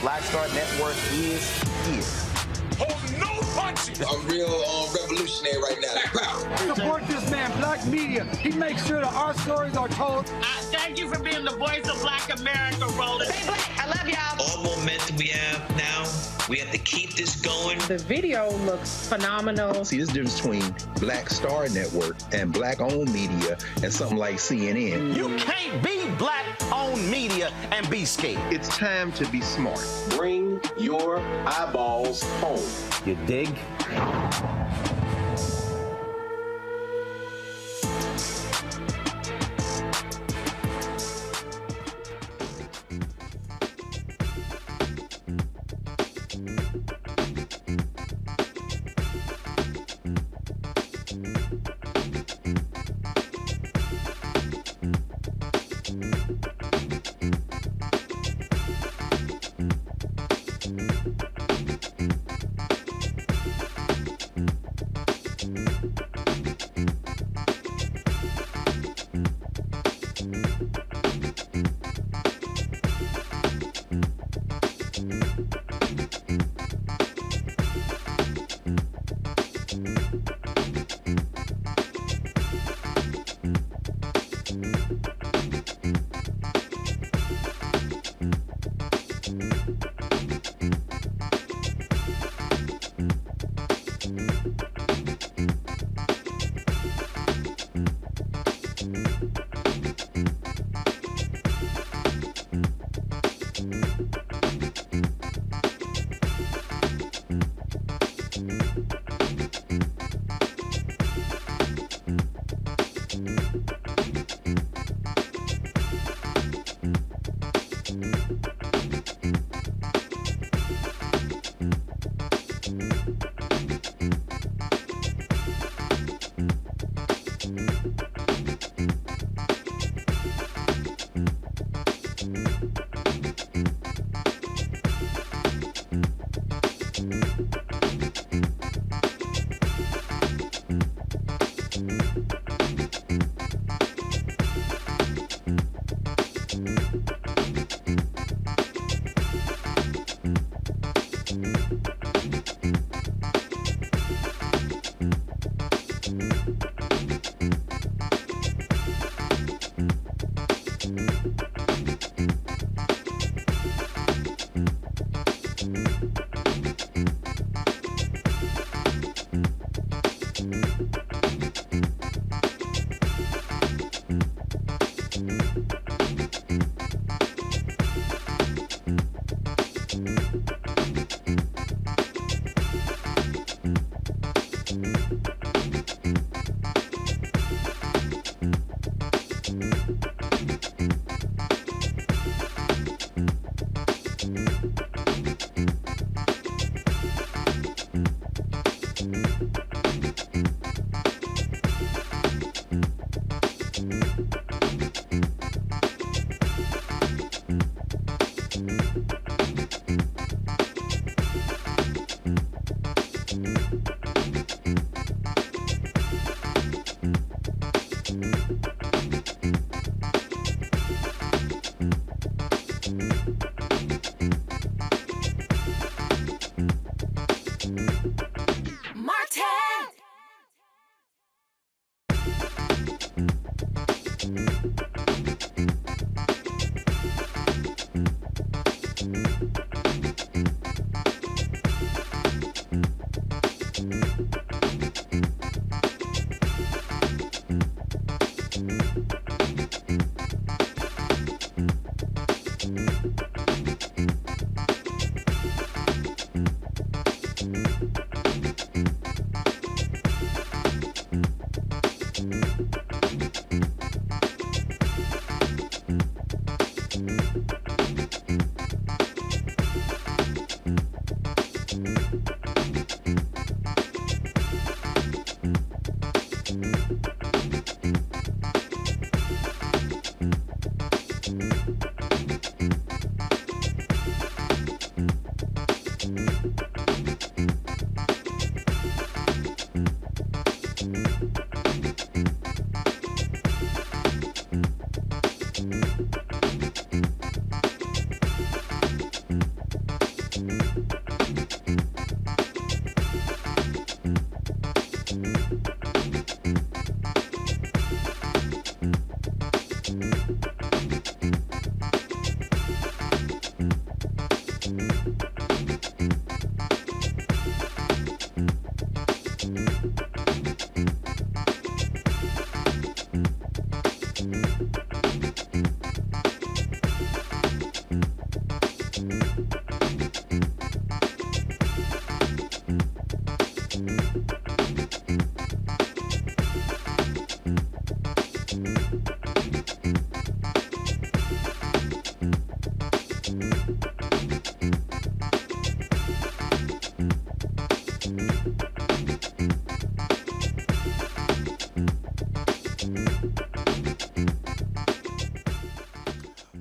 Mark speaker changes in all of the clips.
Speaker 1: Black Star Network is here.
Speaker 2: Oh, no punches!
Speaker 3: I'm real revolutionary right now.
Speaker 4: Support this man, Black Media. He makes sure that our stories are told.
Speaker 5: Thank you for being the voice of Black America, Roland.
Speaker 6: Stay black. I love y'all.
Speaker 7: All momentum we have now, we have to keep this going.
Speaker 8: The video looks phenomenal.
Speaker 9: See, there's a difference between Black Star Network and Black-owned media and something like CNN.
Speaker 1: You can't be Black-owned media and be scared.
Speaker 9: It's time to be smart.
Speaker 10: Bring your eyeballs home.
Speaker 1: You dig?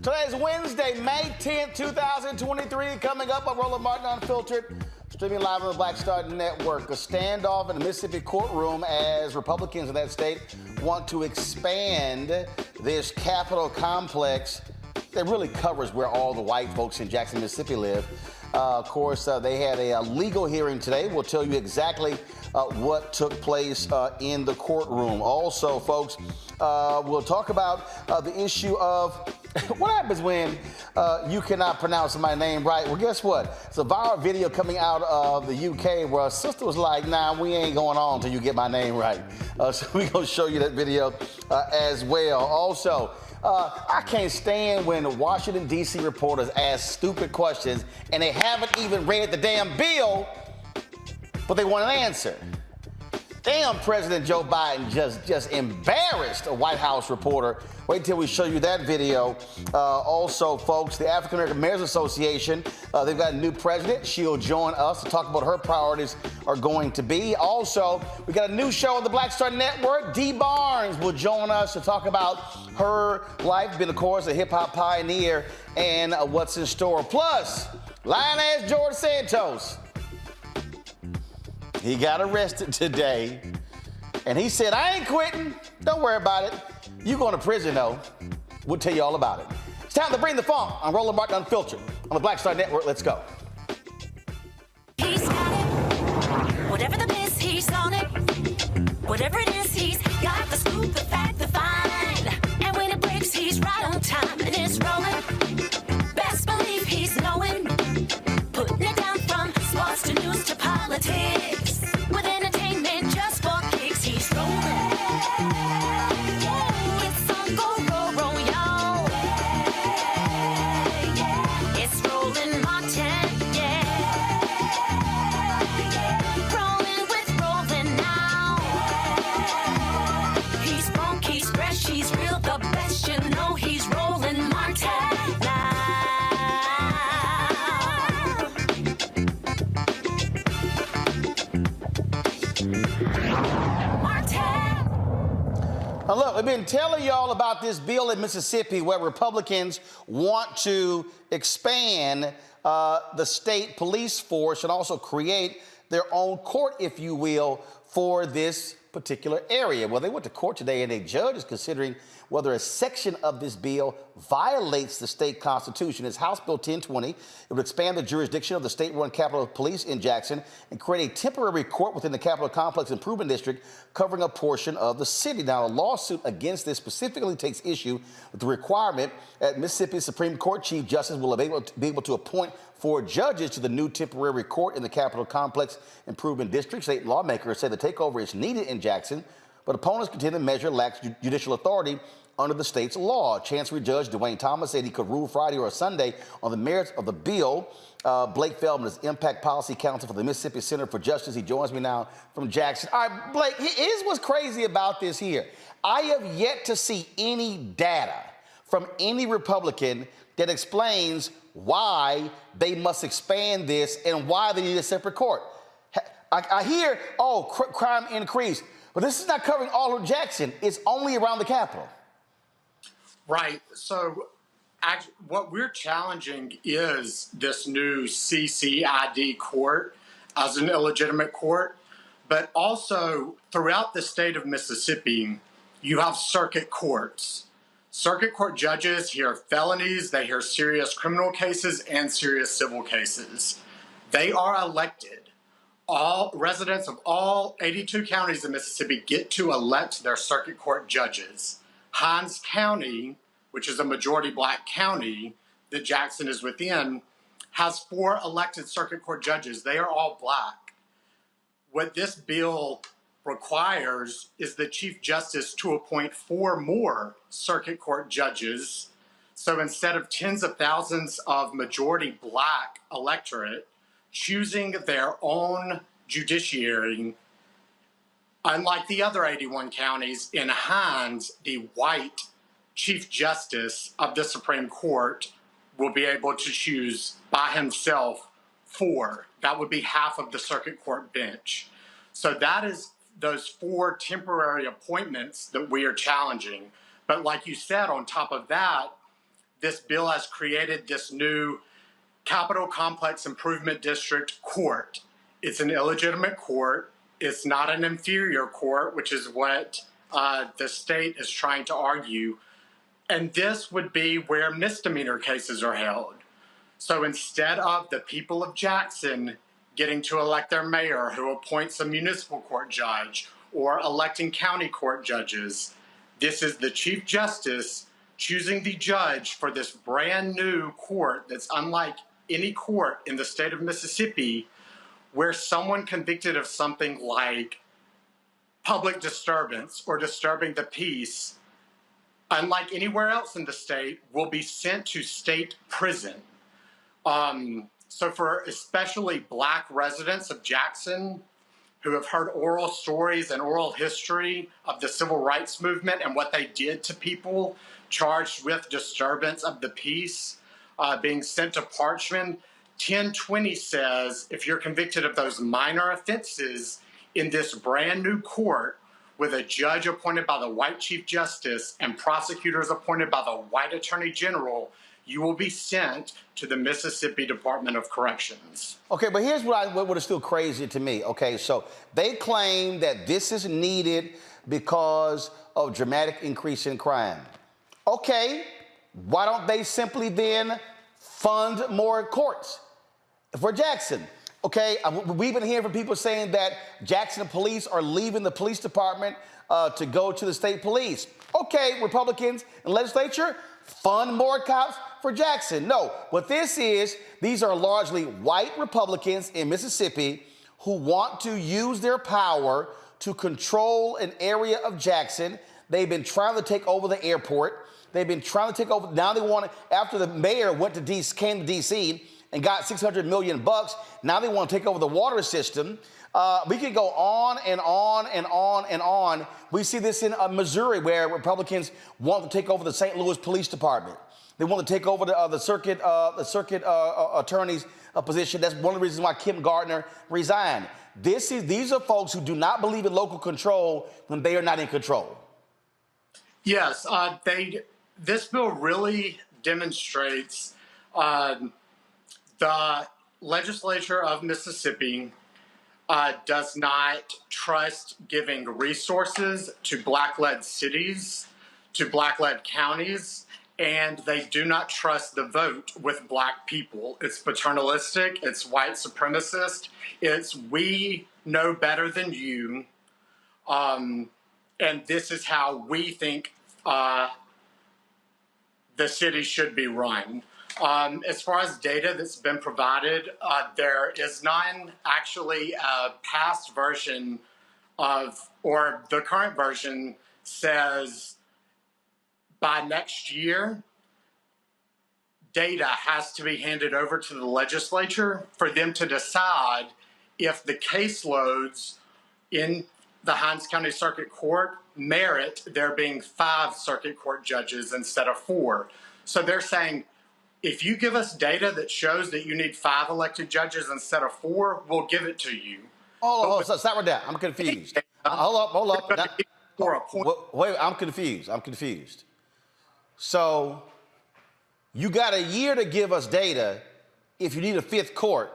Speaker 1: Today is Wednesday, May 10th, 2023. Coming up on Roland Martin Unfiltered, streaming live on the Black Star Network. A standoff in the Mississippi courtroom as Republicans in that state want to expand this Capitol complex that really covers where all the white folks in Jackson, Mississippi live. Of course, they had a legal hearing today. We'll tell you exactly what took place in the courtroom. Also, folks, we'll talk about the issue of what happens when you cannot pronounce my name right. Well, guess what? It's a viral video coming out of the UK where a sister was like, nah, we ain't going on until you get my name right. So we're going to show you that video as well. Also, I can't stand when the Washington, D.C. reporters ask stupid questions and they haven't even read the damn bill, but they want an answer. Damn, President Joe Biden just embarrassed a White House reporter. Wait till we show you that video. Also, folks, the African American Mayors Association, they've got a new president. She'll join us to talk about what her priorities are going to be. Also, we got a new show on the Black Star Network. Dee Barnes will join us to talk about her life, being, of course, a hip-hop pioneer, and what's in store. Plus, lion-ass George Santos. He got arrested today, and he said, I ain't quitting. Don't worry about it. You going to prison, though. We'll tell you all about it. It's time to bring the funk on Roland Martin Unfiltered on the Black Star Network. Let's go.
Speaker 6: He's got it. Whatever the miss, he's on it. Whatever it is, he's got the scoop, the fact, the find. And when it breaks, he's right on time, and it's rolling. Best believe he's knowing. Putting it down from sports to news to politics. With entertainment just for kicks, he's rolling. It's on go, y'all. It's Roland Martin, yeah. Rolling with Roland now. He's funk, he's fresh, he's real, the best, you know he's Roland Martin now.
Speaker 1: Now look, we've been telling y'all about this bill in Mississippi where Republicans want to expand the state police force and also create their own court, if you will, for this particular area. Well, they went to court today and a judge is considering whether a section of this bill violates the state constitution. It's House Bill 1020. It would expand the jurisdiction of the state-run Capitol Police in Jackson and create a temporary court within the Capitol Complex Improvement District covering a portion of the city. Now, a lawsuit against this specifically takes issue with the requirement that Mississippi Supreme Court Chief Justice will be able to appoint 4 judges to the new temporary court in the Capitol Complex Improvement District. State lawmakers say the takeover is needed in Jackson, but opponents contend the measure lacks judicial authority under the state's law. Chancery Judge Dwayne Thomas said he could rule Friday or Sunday on the merits of the bill. Blake Feldman is Impact Policy Counsel for the Mississippi Center for Justice. He joins me now from Jackson. All right, Blake, here's what's crazy about this here. I have yet to see any data from any Republican that explains why they must expand this and why they need a separate court. I hear, crime increased, but this is not covering all of Jackson. It's only around the Capitol.
Speaker 11: Right. So actually, what we're challenging is this new CCID court as an illegitimate court, but also throughout the state of Mississippi, you have circuit courts. Circuit court judges hear felonies, they hear serious criminal cases and serious civil cases. They are elected. All residents of all 82 counties in Mississippi get to elect their circuit court judges. Hinds County, which is a majority black county that Jackson is within, has 4 elected circuit court judges. They are all black. What this bill requires is the Chief Justice to appoint 4 more circuit court judges. So instead of tens of thousands of majority black electorate choosing their own judiciary, unlike the other 81 counties, in Hinds, the white Chief Justice of the Supreme Court will be able to choose by himself 4. That would be half of the circuit court bench. So that is those 4 temporary appointments that we are challenging. But like you said, on top of that, this bill has created this new Capital Complex Improvement District court. It's an illegitimate court. It's not an inferior court, which is what the state is trying to argue. And this would be where misdemeanor cases are held. So instead of the people of Jackson getting to elect their mayor who appoints a municipal court judge or electing county court judges, this is the Chief Justice choosing the judge for this brand new court that's unlike any court in the state of Mississippi, where someone convicted of something like public disturbance or disturbing the peace, unlike anywhere else in the state, will be sent to state prison. So for especially Black residents of Jackson who have heard oral stories and oral history of the civil rights movement and what they did to people charged with disturbance of the peace, being sent to Parchman, 1020 says if you're convicted of those minor offenses in this brand new court with a judge appointed by the white Chief Justice and prosecutors appointed by the white Attorney General, you will be sent to the Mississippi Department of Corrections.
Speaker 1: Okay, but here's what is still crazy to me. Okay, so they claim that this is needed because of dramatic increase in crime. Okay, why don't they simply then fund more courts for Jackson? Okay, we've been hearing from people saying that Jackson police are leaving the police department to go to the state police. Okay, Republicans and legislature, fund more cops for Jackson. No, what this is, these are largely white Republicans in Mississippi who want to use their power to control an area of Jackson. They've been trying to take over the airport. They've been trying to take over. Now they want to, after the mayor came to D.C. and got $600 million, now they want to take over the water system. We could go on and on and on and on. We see this in Missouri, where Republicans want to take over the St. Louis Police Department. They want to take over the circuit attorney's position. That's one of the reasons why Kim Gardner resigned. These are folks who do not believe in local control when they are not in control.
Speaker 11: Yes, this bill really demonstrates the legislature of Mississippi does not trust giving resources to Black-led cities, to Black-led counties, and they do not trust the vote with Black people. It's paternalistic, it's white supremacist, it's we know better than you, and this is how we think the city should be run. As far as data that's been provided, there is none. Actually, a past version or the current version says by next year, data has to be handed over to the legislature for them to decide if the caseloads in the Hinds County Circuit Court merit there being 5 circuit court judges instead of 4. So they're saying, if you give us data that shows that you need 5 elected judges instead of 4, we'll give it to you.
Speaker 1: Oh, stop right there. I'm confused. Hold up. Wait, I'm confused. So you got a year to give us data if you need a 5th court,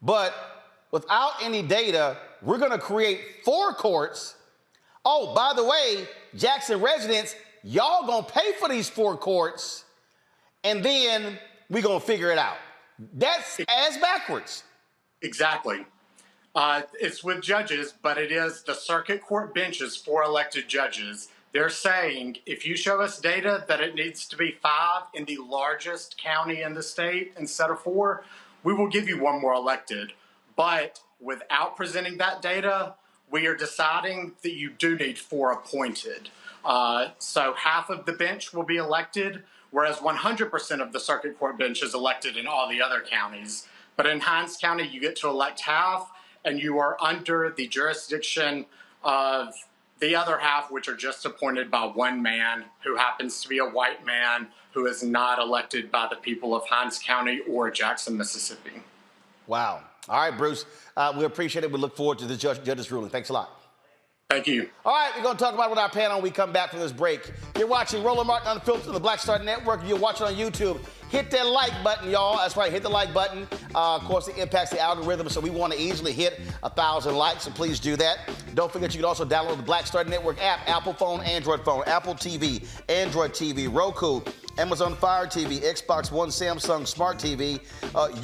Speaker 1: but without any data, we're going to create 4 courts. Oh, by the way, Jackson residents, y'all going to pay for these 4 courts, and then we're going to figure it out. That's ass backwards.
Speaker 11: Exactly. It's with judges, but it is the circuit court benches for elected judges. They're saying, if you show us data that it needs to be 5 in the largest county in the state instead of 4, we will give you 1 more elected. But without presenting that data, we are deciding that you do need 4 appointed. So half of the bench will be elected, whereas 100% of the circuit court bench is elected in all the other counties. But in Hinds County, you get to elect half, and you are under the jurisdiction of the other half, which are just appointed by 1 man who happens to be a white man who is not elected by the people of Hinds County or Jackson, Mississippi.
Speaker 1: Wow. All right, Bruce, we appreciate it. We look forward to the judge's ruling. Thanks a lot.
Speaker 11: Thank you.
Speaker 1: All right, we're going to talk about it with our panel when we come back from this break. You're watching Roland Martin Unfiltered on the Black Star Network. You're watching on YouTube. Hit that like button, y'all. That's right, hit the like button. Of course, it impacts the algorithm, so we want to easily hit 1,000 likes, so please do that. Don't forget you can also download the Black Star Network app, Apple phone, Android phone, Apple TV, Android TV, Roku, Amazon Fire TV, Xbox One, Samsung Smart TV.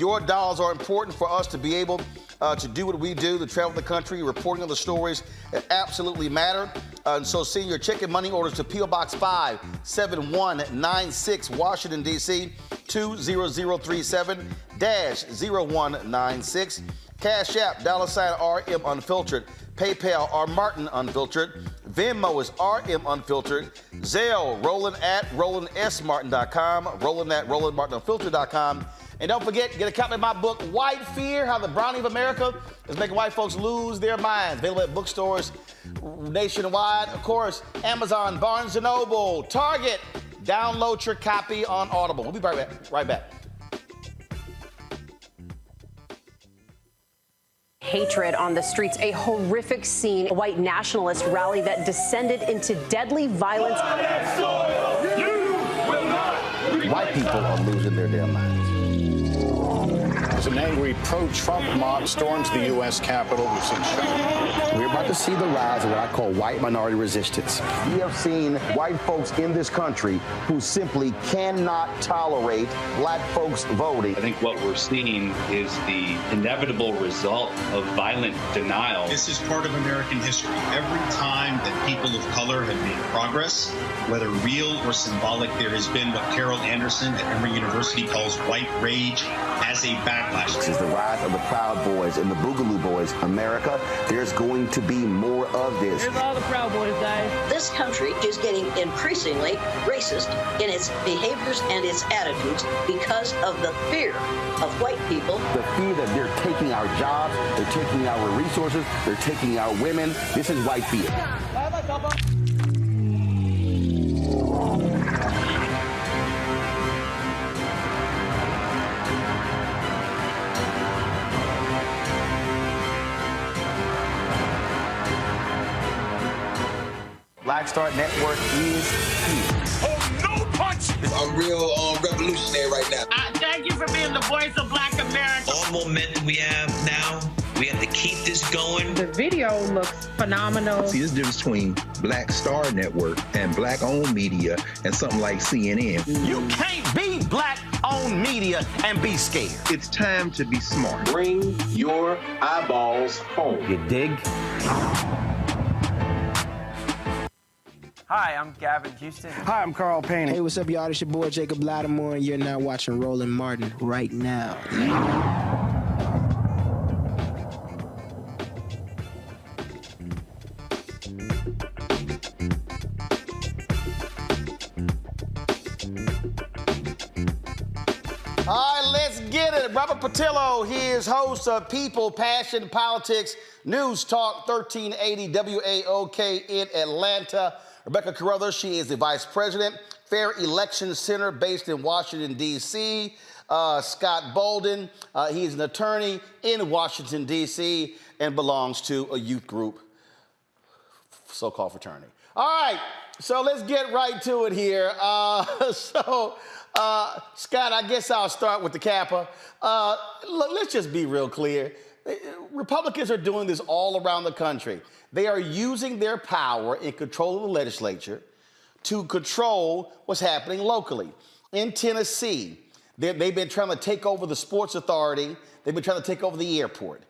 Speaker 1: Your dollars are important for us to be able to do what we do, to travel the country, reporting on the stories that absolutely matter. And so send your check and money orders to P.O. Box 57196, Washington, D.C., 20037-0196. Cash App, $RM Unfiltered. PayPal, R Martin Unfiltered. Venmo is RM Unfiltered. Zelle, Roland@RolandSMartin.com. Roland@RolandMartinUnfiltered.com. And don't forget, get a copy of my book, White Fear, How the Brownie of America is Making White Folks Lose Their Minds. Available at bookstores nationwide. Of course, Amazon, Barnes & Noble, Target. Download your copy on Audible. We'll be right back.
Speaker 12: Hatred on the streets, a horrific scene, a white nationalist rally that descended into deadly violence.
Speaker 1: White people are losing their damn minds.
Speaker 13: An angry pro-Trump mob storms the U.S. Capitol. We've seen
Speaker 1: We're about to see the rise of what I call white minority resistance. We have seen white folks in this country who simply cannot tolerate black folks voting.
Speaker 14: I think what we're seeing is the inevitable result of violent denial.
Speaker 15: This is part of American history. Every time that people of color have made progress, whether real or symbolic, there has been what Carol Anderson at Emory University calls white rage as a backlash.
Speaker 1: This is the rise of the Proud Boys and the Boogaloo Boys. America, there's going to be more of this.
Speaker 16: Here's all the Proud Boys, guys.
Speaker 17: This country is getting increasingly racist in its behaviors and its attitudes because of the fear of white people.
Speaker 1: The fear that they're taking our jobs, they're taking our resources, they're taking our women. This is white fear. Black Star Network is here.
Speaker 2: Oh, no punch!
Speaker 3: I'm real revolutionary right now.
Speaker 5: Thank you for being the voice of Black America.
Speaker 7: All momentum we have now, we have to keep this going.
Speaker 8: The video looks phenomenal.
Speaker 9: See, this difference between Black Star Network and black-owned media and something like CNN.
Speaker 1: You can't be black-owned media and be scared.
Speaker 9: It's time to be smart.
Speaker 10: Bring your eyeballs home.
Speaker 1: You dig?
Speaker 18: Hi, I'm Gavin Houston.
Speaker 19: Hi, I'm Carl Payne. Hey, what's up, y'all? It's your boy Jacob Lattimore, and you're now watching Roland Martin right now.
Speaker 1: All right, let's get it. Robert Patillo, he is host of People, Passion, Politics, News Talk 1380 WAOK in Atlanta. Rebecca Carruthers, she is the Vice President, Fair Election Center based in Washington, D.C. Scott Bolden, he is an attorney in Washington, D.C. and belongs to a youth group, so-called fraternity. All right, so let's get right to it here. Scott, I guess I'll start with the Kappa. Look, let's just be real clear. Republicans are doing this all around the country. They are using their power in control of the legislature to control what's happening locally. In Tennessee, they've been trying to take over the sports authority. They've been trying to take over the airport.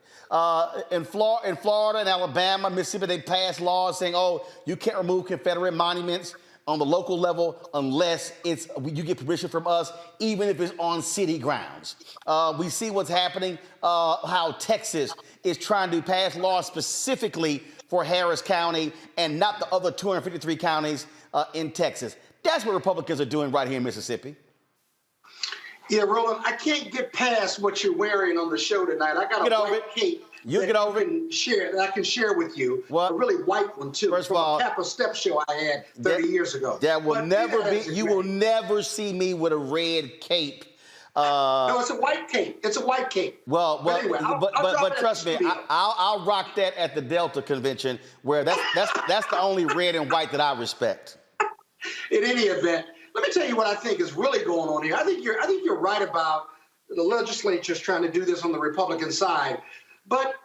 Speaker 1: In Florida and Alabama, Mississippi, they passed laws saying, oh, you can't remove Confederate monuments on the local level unless you get permission from us, even if it's on city grounds. We see what's happening, how Texas is trying to pass laws specifically for Harris County and not the other 253 counties in Texas. That's what Republicans are doing right here in Mississippi.
Speaker 20: Yeah, Roland, I can't get past what you're wearing on the show tonight. I got a white cape that I can share with you. What? A really white one, too.
Speaker 1: First of all,
Speaker 20: a Kappa Step show I had 30 years ago.
Speaker 1: That will never be, you will never see me with a red cape
Speaker 20: No, it's a white cape. It's a white cape.
Speaker 1: Well,
Speaker 20: but anyway,
Speaker 1: but trust me, I'll rock that at the Delta convention, where that's the only red and white that I respect.
Speaker 20: In any event, let me tell you what I think is really going on here. I think you're right about the legislature's trying to do this on the Republican side, but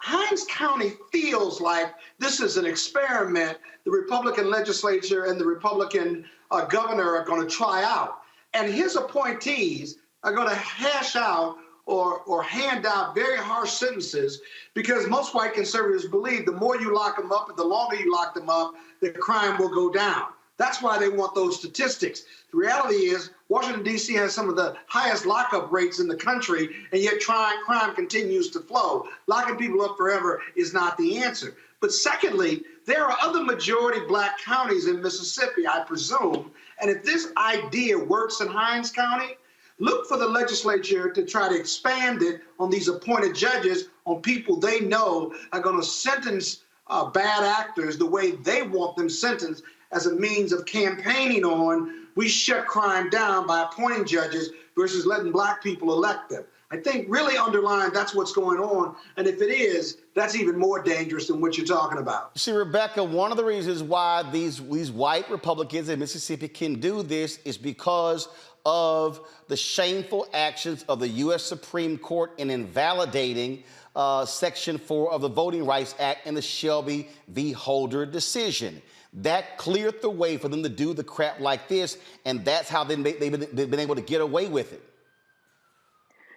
Speaker 20: Hinds County feels like this is an experiment the Republican legislature and the Republican governor are going to try out. And his appointees are going to hash out or hand out very harsh sentences, because most white conservatives believe the more you lock them up and the longer you lock them up, the crime will go down. That's why they want those statistics. The reality is Washington, D.C. has some of the highest lockup rates in the country, and yet crime continues to flow. Locking people up forever is not the answer. But secondly, there are other majority black counties in Mississippi, I presume, and if this idea works in Hinds County, look for the legislature to try to expand it on these appointed judges, on people they know are going to sentence bad actors the way they want them sentenced, as a means of campaigning on, we shut crime down by appointing judges versus letting black people elect them. I think really underlying that's what's going on. And if it is, that's even more dangerous than what you're talking about.
Speaker 1: See, Rebecca, one of the reasons why these white Republicans in Mississippi can do this is because of the shameful actions of the U.S. Supreme Court in invalidating Section 4 of the Voting Rights Act and the Shelby v. Holder decision. That cleared the way for them to do the crap like this, and that's how they've been able to get away with it.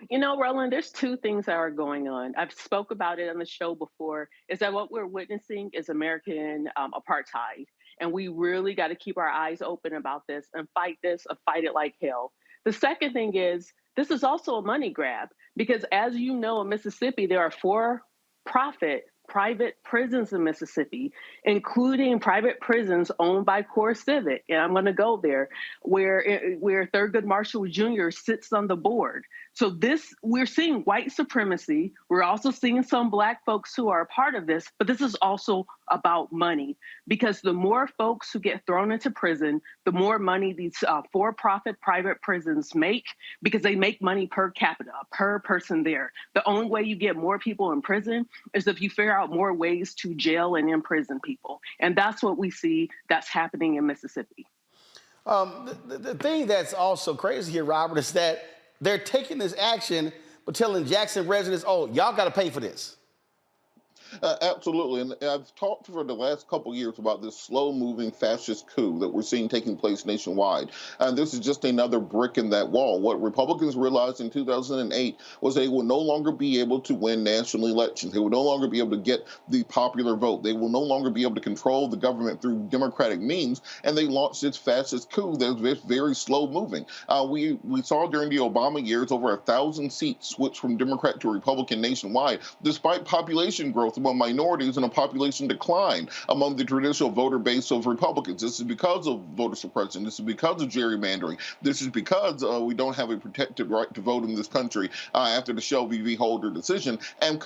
Speaker 8: You know, Roland, there's two things that are going on. I've spoke about it on the show before, is that what we're witnessing is American apartheid. And we really got to keep our eyes open about this and fight this or fight it like hell. The second thing is, this is also a money grab, because as you know, in Mississippi, there are for-profit private prisons in Mississippi, including private prisons owned by Core Civic. And I'm going to go there, where Thurgood Marshall Jr. sits on the board. So we're seeing white supremacy. We're also seeing some black folks who are a part of this, but this is also about money, because the more folks who get thrown into prison, the more money these for-profit private prisons make, because they make money per capita, per person there. The only way you get more people in prison is if you figure out more ways to jail and imprison people. And that's what we see that's happening in Mississippi.
Speaker 1: The thing that's also crazy here, Robert, is that they're taking this action, but telling Jackson residents, oh, y'all got to pay for this.
Speaker 16: Absolutely. And I've talked for the last couple of years about this slow-moving fascist coup that we're seeing taking place nationwide. And this is just another brick in that wall. What Republicans realized in 2008 was they will no longer be able to win national elections. They will no longer be able to get the popular vote. They will no longer be able to control the government through democratic means. And they launched this fascist coup that was very slow-moving. We saw during the Obama years over 1,000 seats switch from Democrat to Republican nationwide, despite population growth among minorities and a population decline among the traditional voter base of Republicans. This is because of voter suppression. This is because of gerrymandering. This is because we don't have a protected right to vote in this country after the Shelby v. Holder decision. And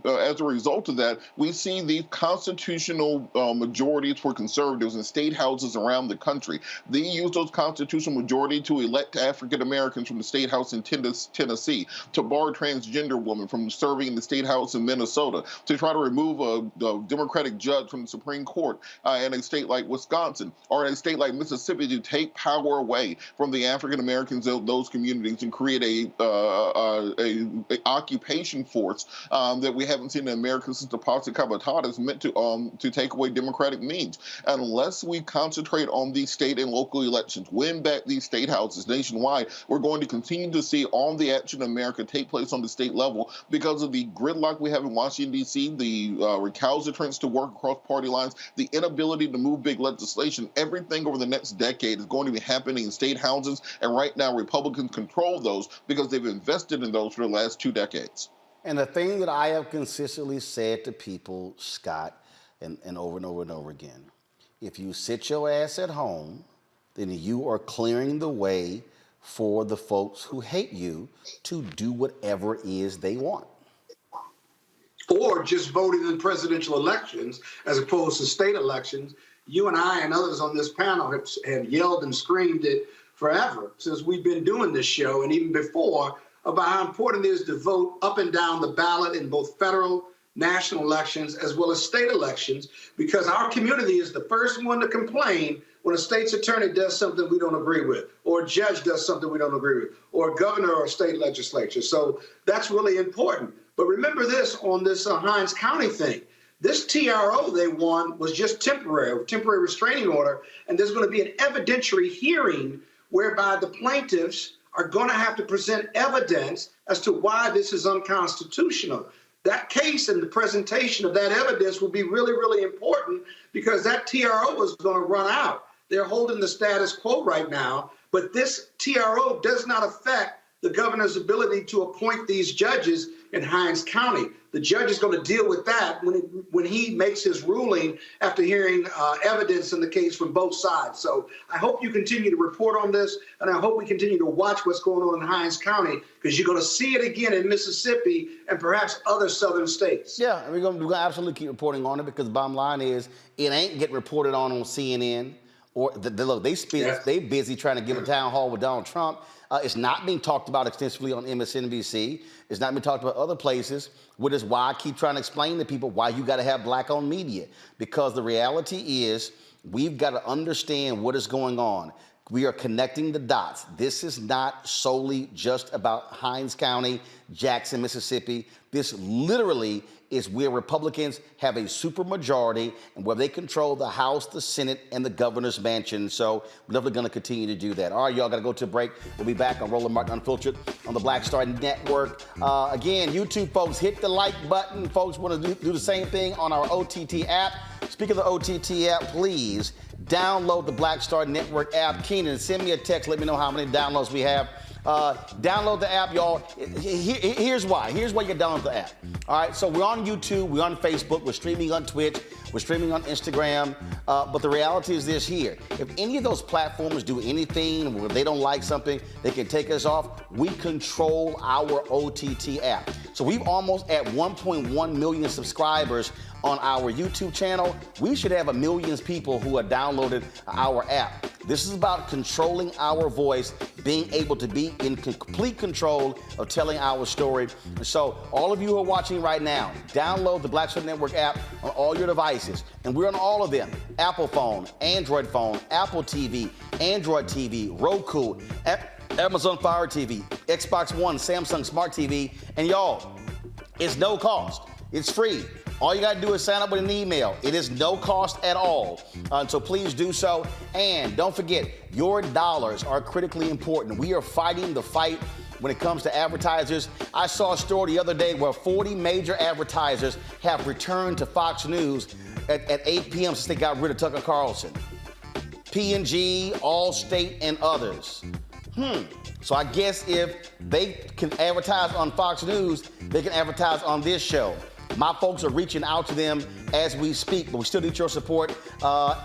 Speaker 16: as a result of that, we see these constitutional majorities for conservatives in state houses around the country. They use those constitutional majority to elect African Americans from the state house in Tennessee, to bar transgender women from serving in the state house in Minnesota, to try to remove a Democratic judge from the Supreme Court in a state like Wisconsin, or in a state like Mississippi, to take power away from the African Americans of those communities and create a occupation force that we haven't seen in America since the Posse Comitatus, meant to take away democratic means. Unless we concentrate on these state and local elections, win back these state houses nationwide, we're going to continue to see all the action in America take place on the state level because of the gridlock we have in Washington, D.C., the recalcitrance to work across party lines, the inability to move big legislation. Everything over the next decade is going to be happening in state houses, and right now Republicans control those because they've invested in those for the last 2 decades.
Speaker 1: And the thing that I have consistently said to people, Scott, and over and over and over again, if you sit your ass at home, then you are clearing the way for the folks who hate you to do whatever it is they want.
Speaker 20: Or just voting in presidential elections as opposed to state elections. You and I and others on this panel have yelled and screamed it forever since we've been doing this show, and even before, about how important it is to vote up and down the ballot in both federal, national elections, as well as state elections, because our community is the first one to complain when a state's attorney does something we don't agree with, or a judge does something we don't agree with, or a governor or a state legislature. So that's really important. But remember this on this Hinds County thing. This TRO they won was just temporary, a temporary restraining order, and there's going to be an evidentiary hearing whereby the plaintiffs are going to have to present evidence as to why this is unconstitutional. That case and the presentation of that evidence will be really, really important because that TRO is going to run out. They're holding the status quo right now, but this TRO does not affect the governor's ability to appoint these judges in Hinds County. The judge is going to deal with that when he makes his ruling after hearing evidence in the case from both sides. So I hope you continue to report on this, and I hope we continue to watch what's going on in Hinds County, because you're going to see it again in Mississippi and perhaps other southern states.
Speaker 1: Yeah, we're going to absolutely keep reporting on it, because the bottom line is it ain't getting reported on CNN. Or look, they busy trying to give a town hall with Donald Trump. It's not being talked about extensively on MSNBC. It's not being talked about other places, which is why I keep trying to explain to people why you got to have black-owned media. Because the reality is we've got to understand what is going on. We are connecting the dots. This is not solely just about Hinds County, Jackson, Mississippi. This literally is where Republicans have a supermajority and where they control the House, the Senate, and the governor's mansion. So we're definitely going to continue to do that. All right, y'all got to go to a break. We'll be back on Roland Martin Unfiltered on the Black Star Network. Again, YouTube folks, hit the like button. Folks want to do the same thing on our OTT app. Speaking of the OTT app, please download the Black Star Network app. Keenan, send me a text. Let me know how many downloads we have. Download the app, y'all. Here's why. Here's why you can download the app. All right, so we're on YouTube, we're on Facebook, we're streaming on Twitch, we're streaming on Instagram. But the reality is this here. If any of those platforms do anything where they don't like something, they can take us off. We control our OTT app. So we've almost at 1.1 million subscribers on our YouTube channel. We should have 1 million people who have downloaded our app. This is about controlling our voice, being able to be in complete control of telling our story. So all of you who are watching right now, download the Black Star Network app on all your devices. And we're on all of them. Apple phone, Android phone, Apple TV, Android TV, Roku, Amazon Fire TV, Xbox One, Samsung Smart TV. And y'all, it's no cost. It's free. All you got to do is sign up with an email. It is no cost at all. So please do so. And don't forget, your dollars are critically important. We are fighting the fight when it comes to advertisers. I saw a story the other day where 40 major advertisers have returned to Fox News at 8 p.m. since they got rid of Tucker Carlson. P&G, Allstate, and others. So I guess if they can advertise on Fox News, they can advertise on this show. My folks are reaching out to them as we speak, but we still need your support.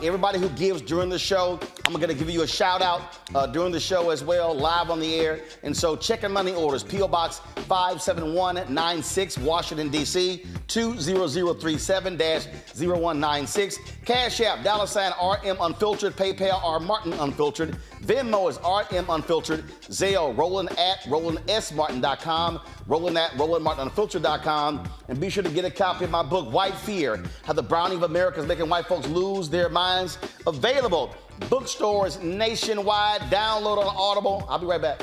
Speaker 1: Everybody who gives during the show, I'm going to give you a shout out during the show as well, live on the air. And so checking money orders, P.O. Box 57196, Washington, D.C., 20037-0196. Cash App, $RM Unfiltered, PayPal, R Martin Unfiltered. Venmo is RM Unfiltered. Zelle, Roland at RolandSMartin.com. Roland at RolandMartinUnfiltered.com. And be sure to get a copy of my book, White Fear, How the Browning of America is Making White Folks Lose Their Minds. Available bookstores nationwide. Download on Audible. I'll be right back.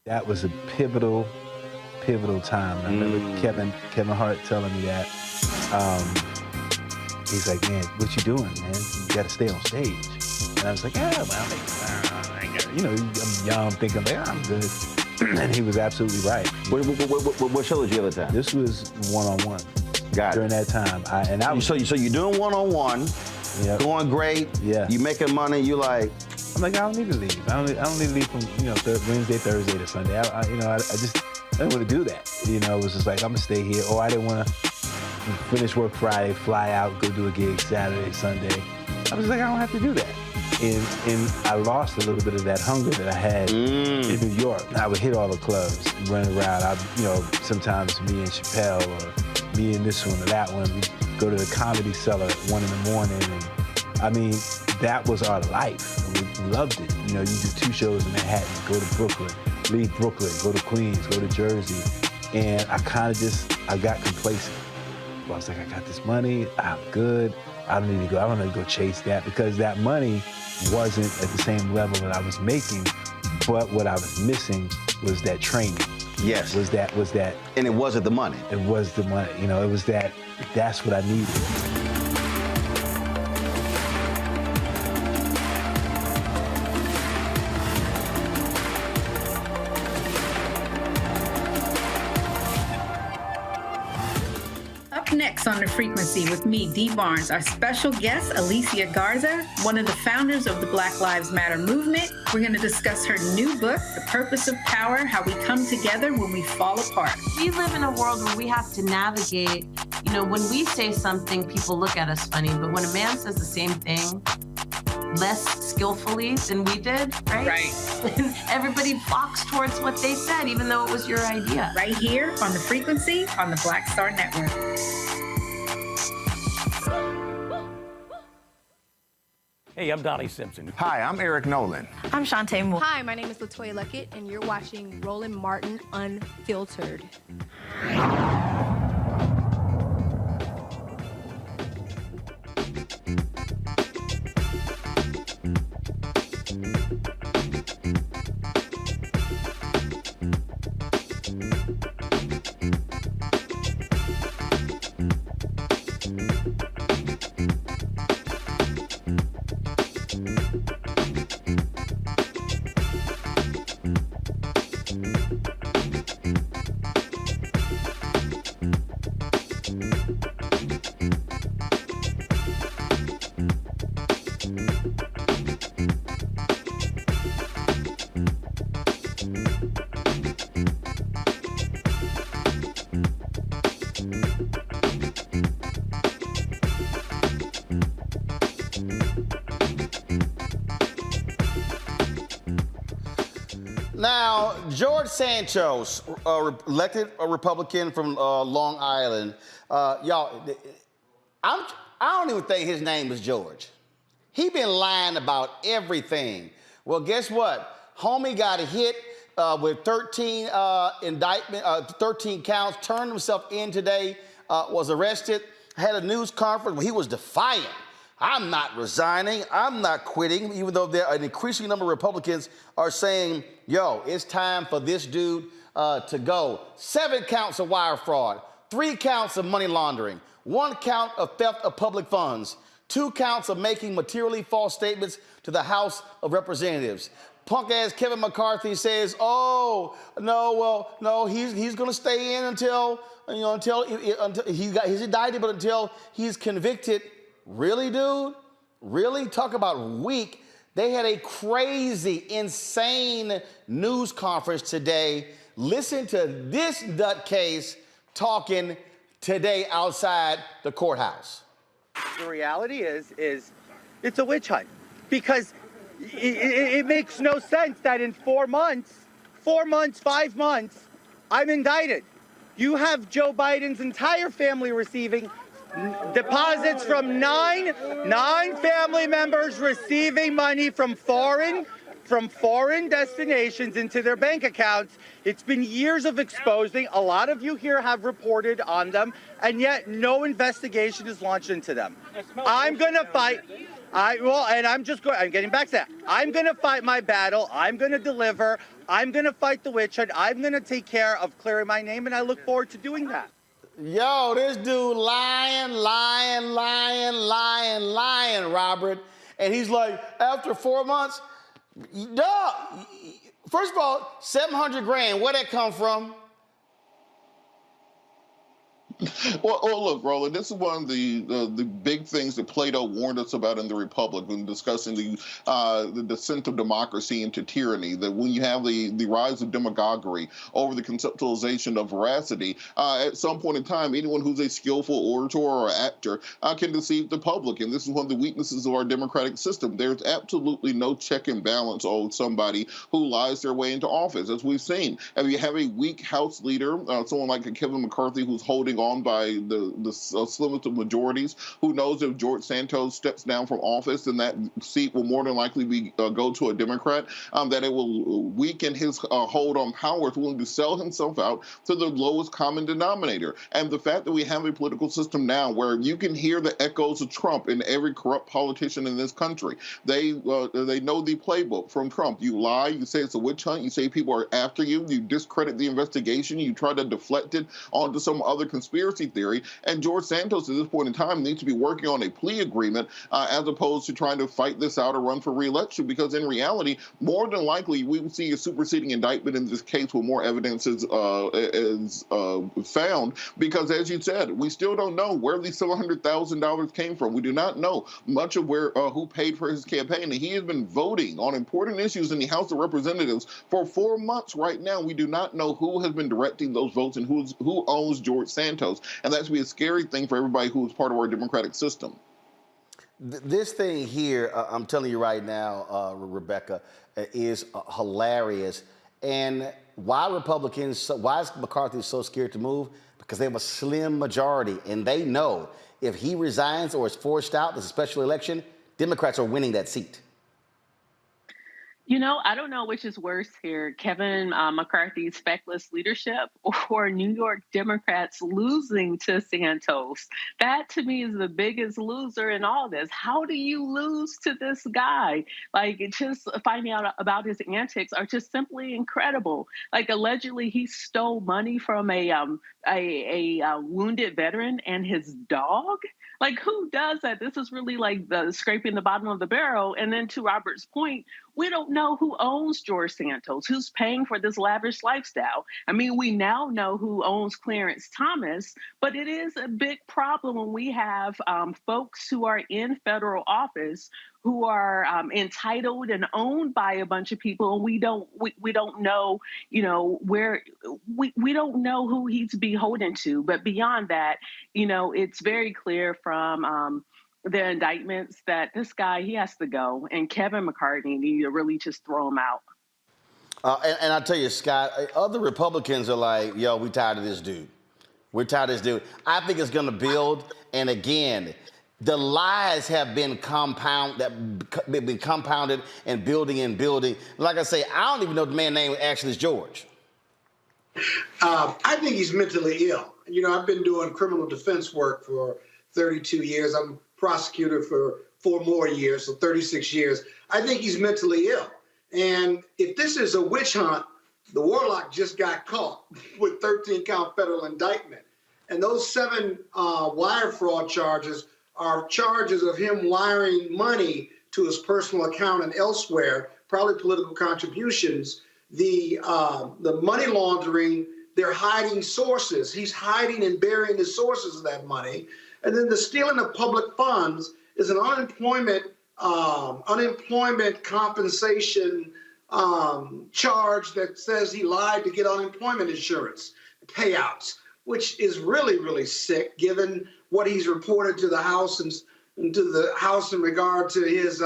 Speaker 18: That was a pivotal time. I remember Kevin Hart telling me that. He's like, man, what you doing, man? You got to stay on stage. And I was like, yeah, well, I'm young, thinking, I'm good. And he was absolutely right.
Speaker 1: What show did you have at the time?
Speaker 18: This was one-on-one.
Speaker 1: Got it.
Speaker 18: During that time.
Speaker 1: So you're doing one-on-one, going great, you making money, you like...
Speaker 18: I'm like, I don't need to leave. I don't need to leave from, Wednesday, Thursday to Sunday. I didn't want to do that. It was just like, I'm going to stay here. Or I didn't want to finish work Friday, fly out, go do a gig Saturday, Sunday. I was like, I don't have to do that. And I lost a little bit of that hunger that I had in New York. I would hit all the clubs, run around. Sometimes me and Chappelle or me and this one or that one, we'd go to the Comedy Cellar at 1 in the morning and I mean, that was our life. We loved it. You know, you do 2 shows in Manhattan, go to Brooklyn, leave Brooklyn, go to Queens, go to Jersey. And I got complacent. I was like, I got this money, I'm good. I don't need to go chase that, because that money wasn't at the same level that I was making, but what I was missing was that training.
Speaker 1: Yes.
Speaker 18: Was that.
Speaker 1: And it wasn't the money.
Speaker 18: It was the money. You know, it was that's what I needed.
Speaker 21: Next on The Frequency with me, Dee Barnes, our special guest, Alicia Garza, one of the founders of the Black Lives Matter movement. We're going to discuss her new book, The Purpose of Power, How We Come Together When We Fall Apart.
Speaker 22: We live in a world where we have to navigate, you know, when we say something, people look at us funny, but when a man says the same thing less skillfully than we did, right? Right. Everybody flocks towards what they said, even though it was your idea.
Speaker 21: Right here on The Frequency on the Black Star Network.
Speaker 23: Hey, I'm Donnie Simpson.
Speaker 24: Hi, I'm Eric Nolan.
Speaker 22: I'm Shantae Moore.
Speaker 25: Hi, my name is LaToya Luckett, and you're watching Roland Martin Unfiltered.
Speaker 1: Now, George Santos, elected a Republican from Long Island. Y'all, I don't even think his name is George. He been lying about everything. Well, guess what? Homie got hit with 13 13 counts, turned himself in today, was arrested, had a news conference where he was defiant. I'm not resigning, I'm not quitting, even though there an increasing number of Republicans are saying, yo, it's time for this dude to go. 7 counts of wire fraud, 3 counts of money laundering, 1 count of theft of public funds, 2 counts of making materially false statements to the House of Representatives. Punk-ass Kevin McCarthy says, oh, no, he's gonna stay in until he's indicted, but until he's convicted. Really, dude? Really? Talk about weak. They had a crazy, insane news conference today. Listen to this nutcase talking today outside the courthouse.
Speaker 26: The reality is it's a witch hunt, because it makes no sense that in 4 months, 5 months, I'm indicted. You have Joe Biden's entire family receiving deposits from nine family members receiving money from foreign destinations into their bank accounts. It's been years of exposing. A lot of you here have reported on them, and yet no investigation is launched into them. I'm going to fight. I'm getting back to that. I'm going to fight my battle. I'm going to deliver. I'm going to fight the witch hunt. I'm going to take care of clearing my name, and I look forward to doing that.
Speaker 1: Yo, this dude lying, Robert. And he's like, after 4 months, dog, first of all, 700 grand, where'd that come from?
Speaker 16: Well, look, Roland, this is one of the big things that Plato warned us about in the Republic when discussing the descent of democracy into tyranny, that when you have the rise of demagoguery over the conceptualization of veracity, at some point in time, anyone who's a skillful orator or actor can deceive the public. And this is one of the weaknesses of our democratic system. There's absolutely no check and balance on somebody who lies their way into office, as we've seen. If you have a weak House leader, someone like Kevin McCarthy, who's holding gone by the slimmest of majorities. Who knows if George Santos steps down from office, then that seat will more than likely go to a Democrat, that it will weaken his hold on power, is willing to sell himself out to the lowest common denominator. And the fact that we have a political system now where you can hear the echoes of Trump in every corrupt politician in this country. They know the playbook from Trump. You lie, you say it's a witch hunt, you say people are after you, you discredit the investigation, you try to deflect it onto some other conspiracy theory. And George Santos at this point in time needs to be working on a plea agreement as opposed to trying to fight this out or run for re-election, because in reality, more than likely, we will see a superseding indictment in this case where more evidence is found, because as you said, we still don't know where these $700,000 came from. We do not know much of where who paid for his campaign. And he has been voting on important issues in the House of Representatives for 4 months right now. We do not know who has been directing those votes and who owns George Santos. And that's be a scary thing for everybody who is part of our democratic system.
Speaker 1: This thing here, I'm telling you right now, Rebecca, is hilarious. And why is McCarthy so scared to move? Because they have a slim majority, and they know if he resigns or is forced out, there's a special election, Democrats are winning that seat.
Speaker 8: You know, I don't know which is worse here, Kevin McCarthy's feckless leadership or New York Democrats losing to Santos. That, to me, is the biggest loser in all this. How do you lose to this guy? Like, just finding out about his antics are just simply incredible. Like, allegedly, he stole money from a wounded veteran and his dog. Like, who does that? This is really like scraping the bottom of the barrel. And then to Robert's point, we don't know who owns George Santos, who's paying for this lavish lifestyle. I mean, we now know who owns Clarence Thomas, but it is a big problem when we have folks who are in federal office who are entitled and owned by a bunch of people, and we don't know, where we don't know who he's beholden to. But beyond that, it's very clear from the indictments that this guy, he has to go, and Kevin McCarthy need to really just throw him out.
Speaker 1: And I'll tell you, Scott, other Republicans are like, yo, we tired of this dude. We're tired of this dude. I think it's going to build, and again, the lies have been compounded and building and building. Like I say, I don't even know the man's name actually is George.
Speaker 20: I think he's mentally ill. I've been doing criminal defense work for 32 years. I'm prosecutor for 4 more years, so 36 years. I think he's mentally ill. And if this is a witch hunt, the warlock just got caught with 13-count federal indictment. And those 7 wire fraud charges are charges of him wiring money to his personal account and elsewhere, probably political contributions. The money laundering, they're hiding sources. He's hiding and burying the sources of that money. And then the stealing of public funds is an unemployment compensation charge that says he lied to get unemployment insurance payouts, which is really, really sick given what he's reported to the House and to the House in regard to his,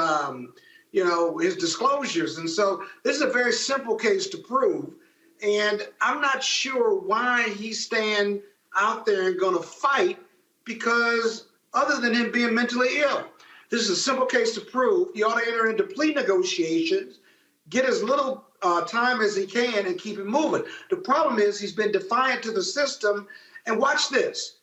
Speaker 20: his disclosures. And so this is a very simple case to prove. And I'm not sure why he's staying out there and going to fight, because other than him being mentally ill, this is a simple case to prove. He ought to enter into plea negotiations, get as little time as he can, and keep it moving. The problem is he's been defiant to the system. And watch this.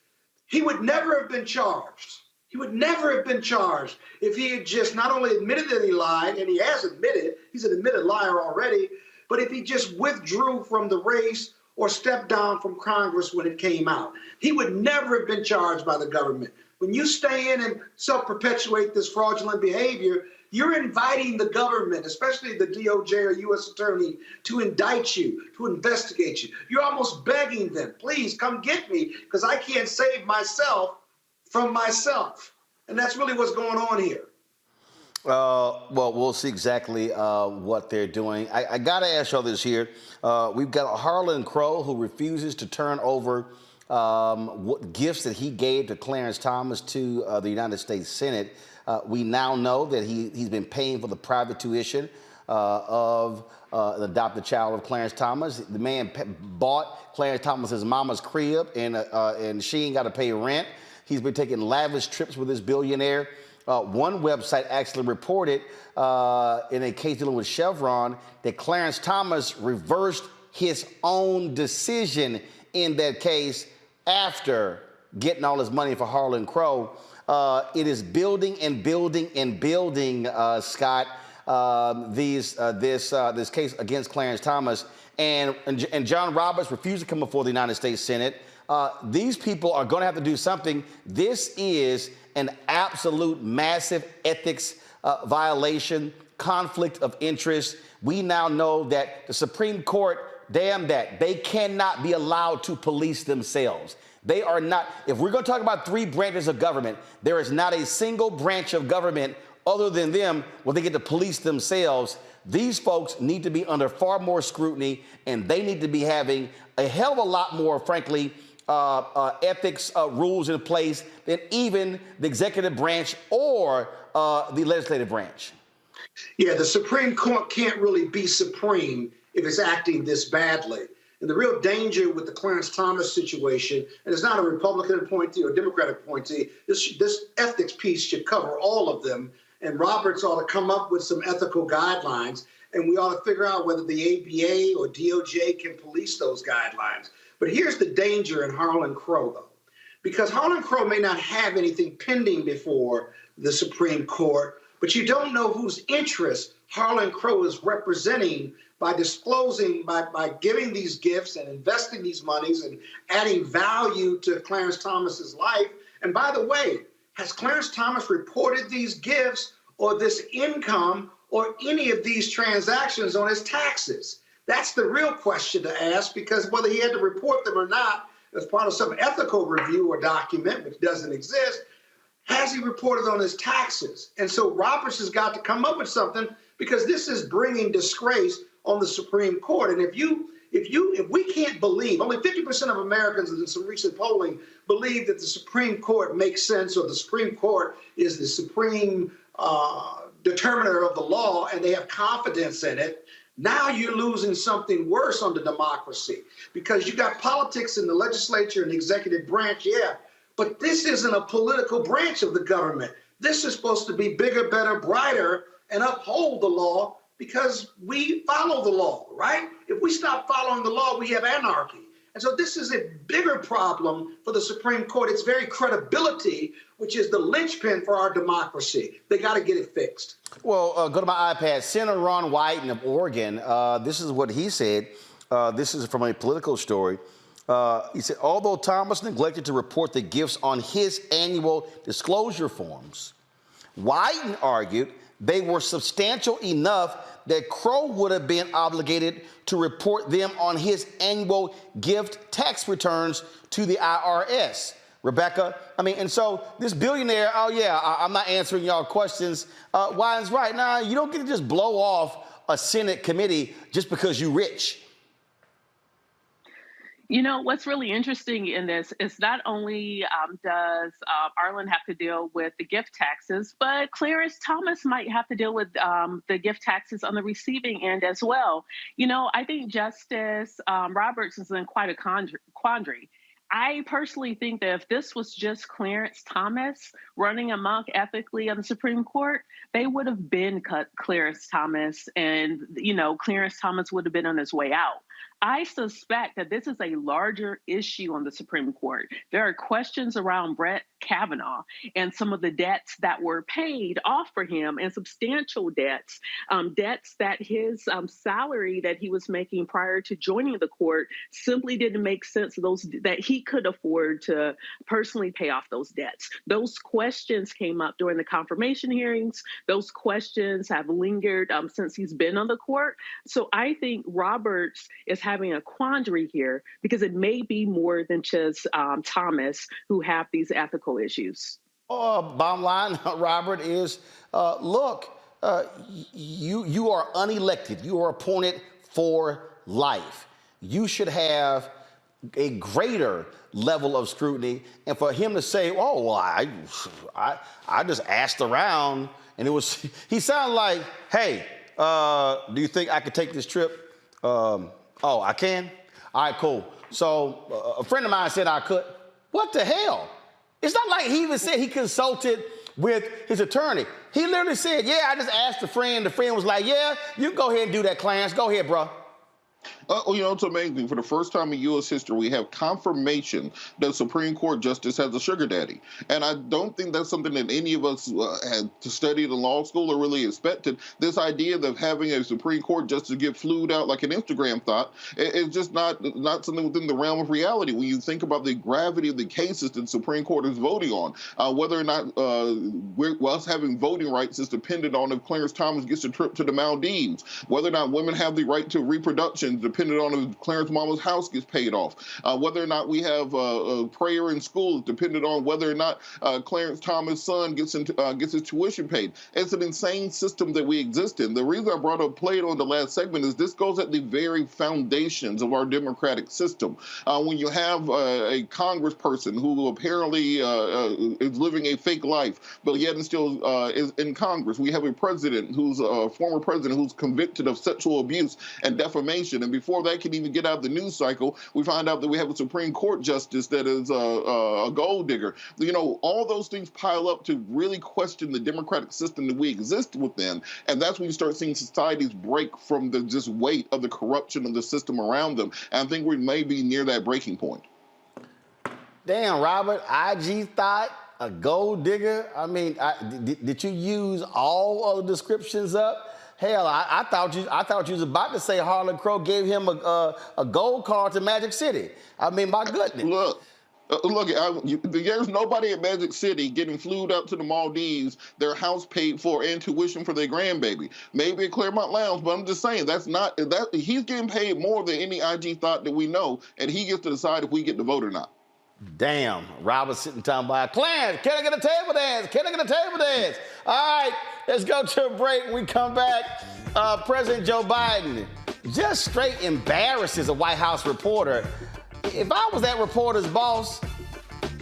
Speaker 20: He would never have been charged. He would never have been charged if he had just not only admitted that he lied, and he has admitted, he's an admitted liar already, but if he just withdrew from the race or stepped down from Congress when it came out. He would never have been charged by the government. When you stay in and self-perpetuate this fraudulent behavior, you're inviting the government, especially the DOJ or U.S. Attorney, to indict you, to investigate you. You're almost begging them, please come get me, because I can't save myself from myself. And that's really what's going on here.
Speaker 1: Well, we'll see exactly what they're doing. I got to ask y'all this here. We've got Harlan Crow, who refuses to turn over what gifts that he gave to Clarence Thomas to the United States Senate. We now know that he's been paying for the private tuition of the adopted child of Clarence Thomas. The man bought Clarence Thomas's mama's crib, and she ain't got to pay rent. He's been taking lavish trips with this billionaire. One website actually reported in a case dealing with Chevron that Clarence Thomas reversed his own decision in that case after getting all his money for Harlan Crow. It is building and building and building, Scott, this case against Clarence Thomas. And John Roberts refused to come before the United States Senate. These people are going to have to do something. This is an absolute massive ethics violation, conflict of interest. We now know that the Supreme Court, damn that, they cannot be allowed to police themselves. They are not, if we're going to talk about three branches of government, there is not a single branch of government other than them where they get to police themselves. These folks need to be under far more scrutiny, and they need to be having a hell of a lot more, frankly, ethics rules in place than even the executive branch or the legislative branch.
Speaker 20: Yeah, the Supreme Court can't really be supreme if it's acting this badly. And the real danger with the Clarence Thomas situation, and it's not a Republican appointee or Democratic appointee, this ethics piece should cover all of them. And Roberts ought to come up with some ethical guidelines, and we ought to figure out whether the ABA or DOJ can police those guidelines. But here's the danger in Harlan Crow, though, because Harlan Crow may not have anything pending before the Supreme Court, but you don't know whose interest Harlan Crow is representing by disclosing, by giving these gifts and investing these monies and adding value to Clarence Thomas's life. And by the way, has Clarence Thomas reported these gifts or this income or any of these transactions on his taxes? That's the real question to ask, because whether he had to report them or not as part of some ethical review or document, which doesn't exist, has he reported on his taxes? And so Roberts has got to come up with something, because this is bringing disgrace on the Supreme Court. And if we can't believe, only 50% of Americans in some recent polling believe that the Supreme Court makes sense, or the Supreme Court is the supreme determiner of the law, and they have confidence in it. Now you're losing something worse on the democracy, because you got politics in the legislature and the executive branch, yeah, but this isn't a political branch of the government. This is supposed to be bigger, better, brighter, and uphold the law, because we follow the law, right? If we stop following the law, we have anarchy. And so this is a bigger problem for the Supreme Court. It's very credibility, which is the linchpin for our democracy. They got to get it fixed.
Speaker 1: Well, go to my iPad. Senator Ron Wyden of Oregon, this is what he said. This is from a political story. He said, although Thomas neglected to report the gifts on his annual disclosure forms, Wyden argued they were substantial enough that Crow would have been obligated to report them on his annual gift tax returns to the IRS. Rebecca, and so this billionaire, oh yeah, I'm not answering y'all questions. Wyden's right. Now, you don't get to just blow off a Senate committee just because you're rich.
Speaker 8: You know, what's really interesting in this is not only does Arlen have to deal with the gift taxes, but Clarence Thomas might have to deal with the gift taxes on the receiving end as well. You know, I think Justice Roberts is in quite a quandary. I personally think that if this was just Clarence Thomas running amok ethically on the Supreme Court, they would have been cut Clarence Thomas, and, you know, Clarence Thomas would have been on his way out. I suspect that this is a larger issue on the Supreme Court. There are questions around Brett Kavanaugh and some of the debts that were paid off for him, and substantial debts, debts that his salary that he was making prior to joining the court simply didn't make sense, those that he could afford to personally pay off those debts. Those questions came up during the confirmation hearings. Those questions have lingered since he's been on the court. So I think Roberts is having a quandary here, because it may be more than just Thomas who have these ethical issues.
Speaker 1: Bottom line, Robert, is look, you are unelected. You are appointed for life. You should have a greater level of scrutiny. And for him to say, oh, well, I just asked around, and it was, he sounded like, hey, do you think I could take this trip? Oh, I can? All right, cool. So a friend of mine said I could. What the hell? It's not like he even said he consulted with his attorney. He literally said, yeah, I just asked a friend. The friend was like, yeah, you can go ahead and do that, Clarence. Go ahead, bro.
Speaker 16: You know, it's amazing. For the first time in U.S. history, we have confirmation that Supreme Court justice has a sugar daddy. And I don't think that's something that any of us had to study in law school or really expected. This idea of having a Supreme Court justice get flued out like an Instagram thought is just not something within the realm of reality. When you think about the gravity of the cases that the Supreme Court is voting on, whether or not us having voting rights is dependent on if Clarence Thomas gets a trip to the Maldives, whether or not women have the right to reproduction dependent on if Clarence Mama's house gets paid off, whether or not we have prayer in schools dependent on whether or not Clarence Thomas' son gets his tuition paid. It's an insane system that we exist in. The reason I brought up Plato in the last segment is this goes at the very foundations of our democratic system. When you have a congressperson who apparently is living a fake life, but yet still is in Congress, we have a president who's a former president who's convicted of sexual abuse and defamation, and before that can even get out of the news cycle, we find out that we have a Supreme Court justice that is a gold digger. You know, all those things pile up to really question the democratic system that we exist within, and that's when you start seeing societies break from the just weight of the corruption of the system around them. And I think we may be near that breaking point.
Speaker 1: Damn, Robert, IG thought, a gold digger? I mean, did you use all of the descriptions up? Hell, I thought you was about to say Harlan Crow gave him a gold card to Magic City. I mean, my goodness.
Speaker 16: Look, there's nobody at Magic City getting flued out to the Maldives, their house paid for, and tuition for their grandbaby. Maybe at Claremont Lounge, but I'm just saying he's getting paid more than any IG thought that we know, and he gets to decide if we get to vote or not.
Speaker 1: Damn, Robert sitting down by Clarence, can I get a table dance? Can I get a table dance? All right, let's go to a break. When we come back, President Joe Biden just straight embarrasses a White House reporter. If I was that reporter's boss,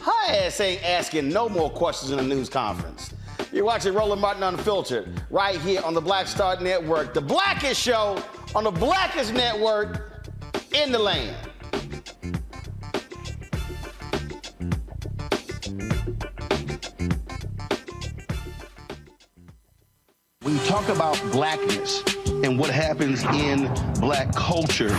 Speaker 1: her ass ain't asking no more questions in a news conference. You're watching Roland Martin Unfiltered right here on the Black Star Network, the blackest show on the blackest network in the land.
Speaker 4: When you talk about blackness and what happens in black culture,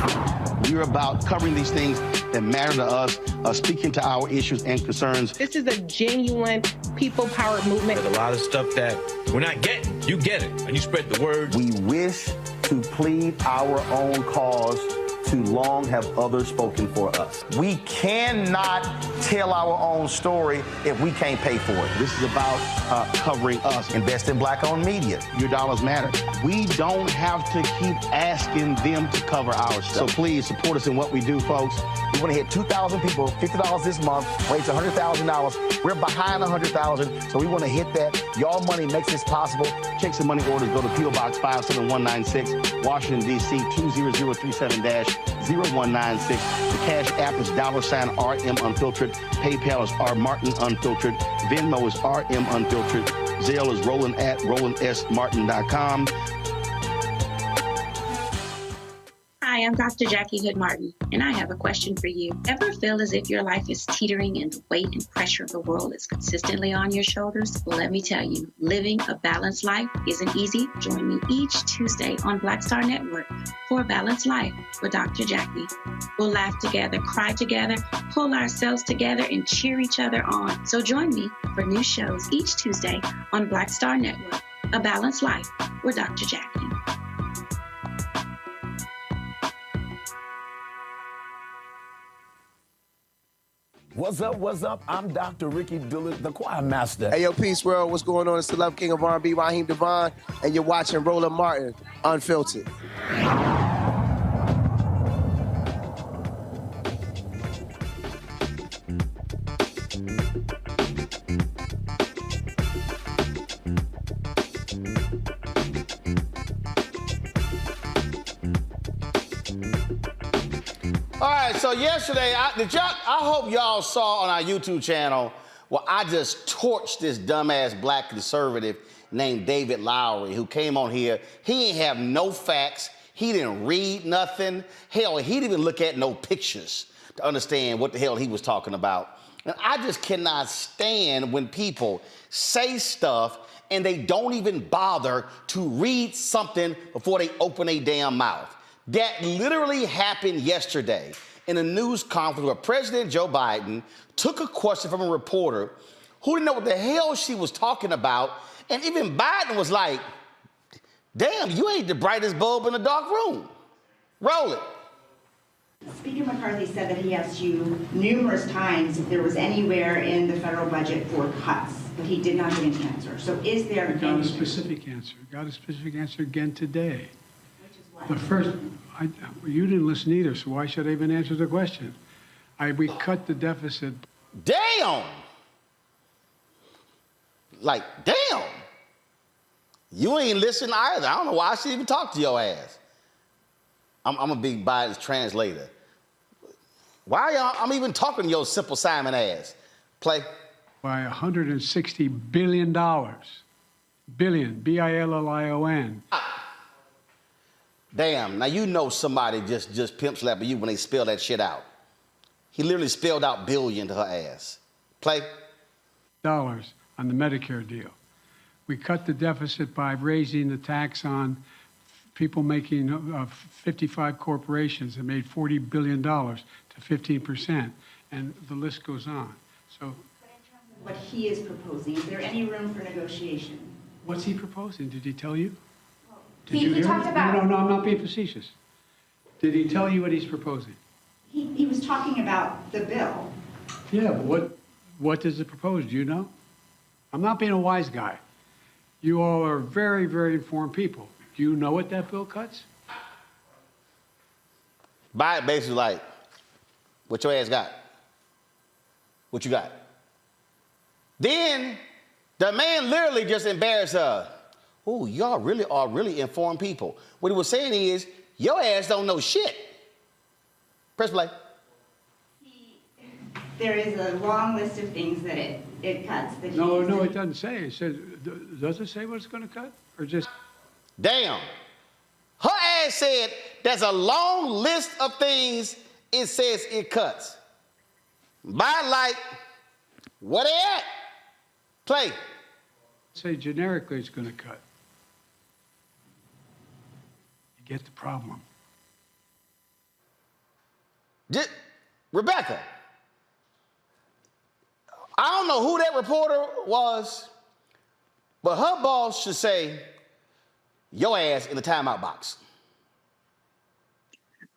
Speaker 4: we're about covering these things that matter to us, speaking to our issues and concerns.
Speaker 25: This is a genuine people-powered movement.
Speaker 6: There's a lot of stuff that we're not getting. You get it, and you spread the word.
Speaker 4: We wish to plead our own cause. Too long have others spoken for us.
Speaker 1: We cannot tell our own story if we can't pay for it.
Speaker 4: This is about covering us.
Speaker 1: Invest in black-owned media.
Speaker 4: Your dollars matter. We don't have to keep asking them to cover our stuff. So please support us in what we do, folks.
Speaker 1: We want to hit 2,000 people, $50 this month, raise $100,000. We're behind 100,000, so we want to hit that. Y'all money makes this possible.
Speaker 4: Check some money orders. Go to P.O. Box 57196, Washington, D.C. 20037-0196. The Cash App is $RM Unfiltered. PayPal is R Martin Unfiltered. Venmo is RM Unfiltered. Zelle is Roland at RolandSMartin.com.
Speaker 11: Hi, I'm Dr. Jackie Hood Martin, and I have a question for you. Ever feel as if your life is teetering and the weight and pressure of the world is consistently on your shoulders? Well, let me tell you, living a balanced life isn't easy. Join me each Tuesday on Black Star Network for A Balanced Life with Dr. Jackie. We'll laugh together, cry together, pull ourselves together, and cheer each other on. So join me for new shows each Tuesday on Black Star Network, A Balanced Life with Dr. Jackie.
Speaker 23: What's up, what's up? I'm Dr. Ricky Dillard, the choir master.
Speaker 19: Hey, yo, Peace World, what's going on? It's the Love King of R&B, Raheem Devon, and you're watching Roland Martin Unfiltered.
Speaker 1: All right, so yesterday, I hope y'all saw on our YouTube channel Well, I just torched this dumbass black conservative named David Lowry, who came on here. He ain't have no facts. He didn't read nothing. Hell, he didn't even look at no pictures to understand what the hell he was talking about. And I just cannot stand when people say stuff and they don't even bother to read something before they open their damn mouth. That literally happened yesterday in a news conference where President Joe Biden took a question from a reporter who didn't know what the hell she was talking about. And even Biden was like, damn, you ain't the brightest bulb in the dark room. Roll it.
Speaker 12: Speaker McCarthy said that he asked you numerous times if there was anywhere in the federal budget for cuts, but he did not get an answer. So is there
Speaker 13: I got a specific answer. Got a specific answer again today.
Speaker 12: Which is what?
Speaker 13: The first, you didn't listen either, so why should I even answer the question? We cut the deficit.
Speaker 1: Damn! Like, damn! You ain't listen either. I don't know why I should even talk to your ass. I'm gonna be Biden's translator. Why y'all, I'm even talking to your Simple Simon ass. Play.
Speaker 13: By $160 billion. Billion, B-I-L-L-I-O-N.
Speaker 1: Damn, now you know somebody just pimp slapping you when they spell that shit out. He literally spelled out billion to her ass. Play.
Speaker 13: Dollars on the Medicare deal. We cut the deficit by raising the tax on people making 55 corporations that made $40 billion to 15%, and the list goes on. So,
Speaker 12: what he is proposing, is there any room for negotiation?
Speaker 13: what's he proposing? Did he tell you? Did
Speaker 12: He
Speaker 13: you hear
Speaker 12: talked
Speaker 13: it?
Speaker 12: about-
Speaker 13: No, I'm not being facetious. Did he tell you what he's proposing?
Speaker 12: He was talking about the bill.
Speaker 13: Yeah, but what does it propose? Do you know? I'm not being a wise guy. You all are very, very informed people. Do you know what that bill cuts?
Speaker 1: Biden basically like, what your ass got? What you got? Then the man literally just embarrassed her. Oh, y'all really are really informed people. What he was saying is, your ass don't know shit. Press play.
Speaker 12: There is a long list of things that it cuts. That
Speaker 13: No, it doesn't say. It says, does it say what it's going to cut? Or just...
Speaker 1: Damn. Her ass said there's a long list of things it says it cuts. By like, what they at? Play.
Speaker 13: Say generically it's going to cut. You get the problem.
Speaker 1: Rebecca, I don't know who that reporter was, but her boss should say, your ass in the timeout box.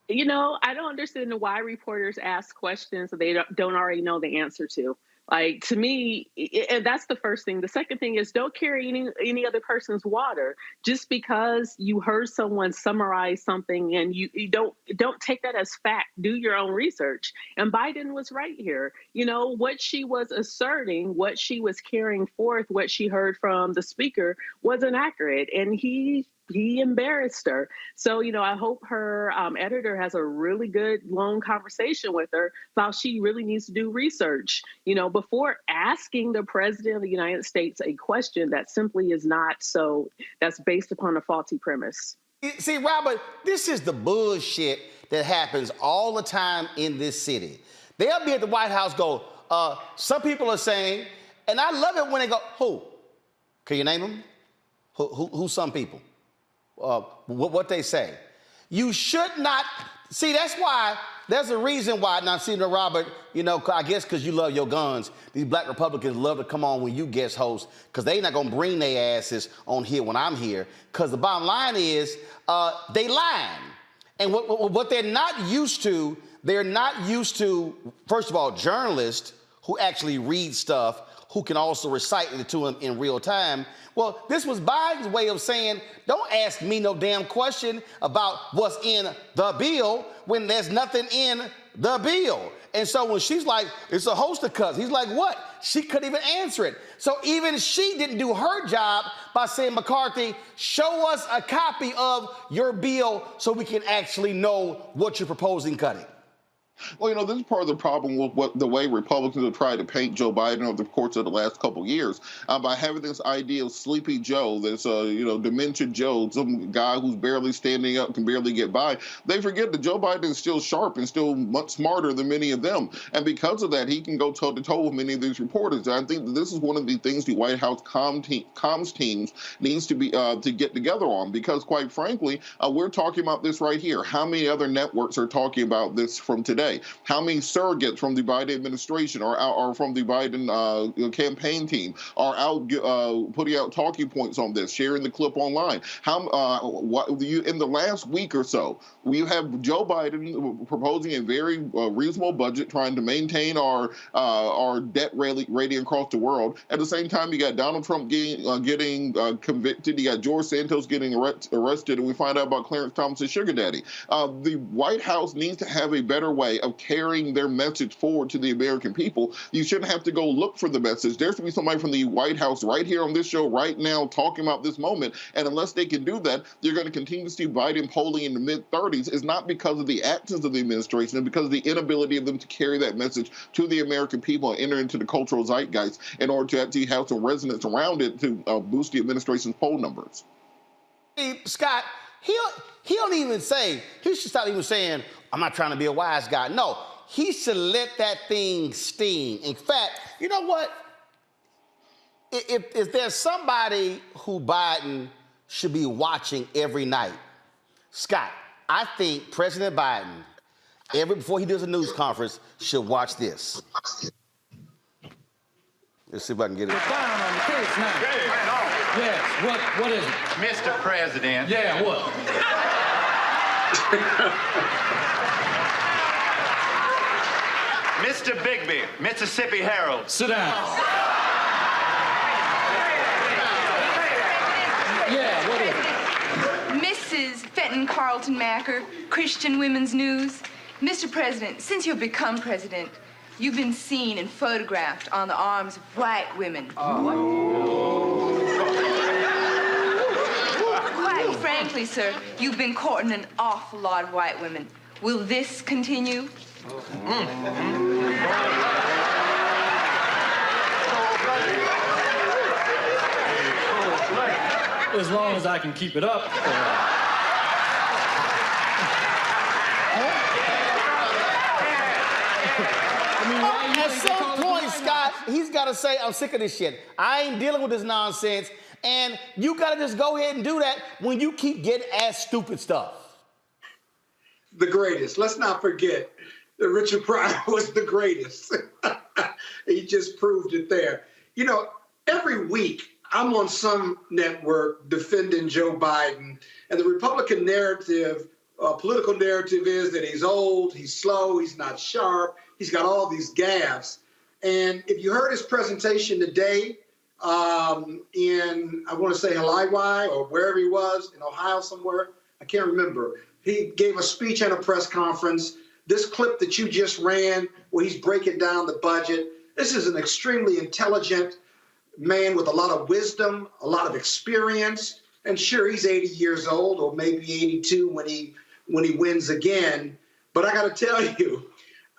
Speaker 8: You know, I don't understand why reporters ask questions that they don't already know the answer to. Like, to me, and that's the first thing. The second thing is, don't carry any other person's water. Just because you heard someone summarize something and you don't take that as fact. Do your own research. And Biden was right here. You know, what she was asserting, what she was carrying forth, what she heard from the speaker was inaccurate. And he embarrassed her. So, you know, I hope her editor has a really good, long conversation with her about she really needs to do research, you know, before asking the president of the United States a question that simply is not so, that's based upon a faulty premise.
Speaker 1: See, Robert, this is the bullshit that happens all the time in this city. They'll be at the White House, go, some people are saying, and I love it when they go, who? Can you name them? Who some people? What they say. You should not, see, that's why, there's a reason why, now see, Robert, you know, I guess because you love your guns, these black Republicans love to come on when you guest host, because they not going to bring their asses on here when I'm here, because the bottom line is, they lying. And what they're not used to, first of all, journalists who actually read stuff, who can also recite it to him in real time. Well, this was Biden's way of saying, don't ask me no damn question about what's in the bill when there's nothing in the bill. And so when she's like, it's a host of cuts, he's like, what? She couldn't even answer it. So even she didn't do her job by saying, McCarthy, show us a copy of your bill so we can actually know what you're proposing cutting.
Speaker 16: Well, this is part of the problem with the way Republicans have tried to paint Joe Biden over the course of the last couple of years by having this idea of Sleepy Joe, this, dementia Joe, some guy who's barely standing up, can barely get by. They forget that Joe Biden is still sharp and still much smarter than many of them. And because of that, he can go toe-to-toe with many of these reporters. And I think that this is one of the things the White House comms teams needs to be to get together on, because quite frankly, we're talking about this right here. How many other networks are talking about this from today? How many surrogates from the Biden administration or from the Biden campaign team are out putting out talking points on this, sharing the clip online? In the last week or so, we have Joe Biden proposing a very reasonable budget, trying to maintain our debt rating across the world. At the same time, you got Donald Trump getting convicted. You got George Santos getting arrested, and we find out about Clarence Thomas's sugar daddy. The White House needs to have a better way of carrying their message forward to the American people. You shouldn't have to go look for the message. There should be somebody from the White House right here on this show right now talking about this moment. And unless they can do that, you're going to continue to see Biden polling in the mid-30s. It's not because of the actions of the administration, it's because of the inability of them to carry that message to the American people and enter into the cultural zeitgeist in order to actually have some resonance around it to boost the administration's poll numbers.
Speaker 1: Scott, he don't even say, he should stop even saying, I'm not trying to be a wise guy. No, he should let that thing sting. In fact, you know what? If there's somebody who Biden should be watching every night, Scott, I think President Biden, before he does a news conference, should watch this. Let's see if I can get it.
Speaker 2: Get down on the case now. Yes, what is it?
Speaker 3: Mr. President.
Speaker 2: Yeah, what?
Speaker 3: Mr. Bigby, Mississippi Herald.
Speaker 2: Sit down. Yeah, what is it?
Speaker 14: Mrs. Fenton Carlton Macker, Christian Women's News. Mr. President, since you've become president, you've been seen and photographed on the arms of white women. Quite frankly, sir, you've been courting an awful lot of white women. Will this continue?
Speaker 2: As long as I can keep it up.
Speaker 1: At some point, Scott, he's got to say, I'm sick of this shit. I ain't dealing with this nonsense. And you got to just go ahead and do that when you keep getting asked stupid stuff.
Speaker 20: The greatest. Let's not forget that Richard Pryor was the greatest. He just proved it there. Every week I'm on some network defending Joe Biden, and the Republican narrative, political narrative is that he's old, he's slow, he's not sharp, he's got all these gaffes. And if you heard his presentation today in, I want to say Hawaii or wherever he was, in Ohio somewhere, I can't remember. He gave a speech at a press conference. This clip that you just ran, where he's breaking down the budget, this is an extremely intelligent man with a lot of wisdom, a lot of experience. And sure, he's 80 years old, or maybe 82 when he wins again. But I got to tell you,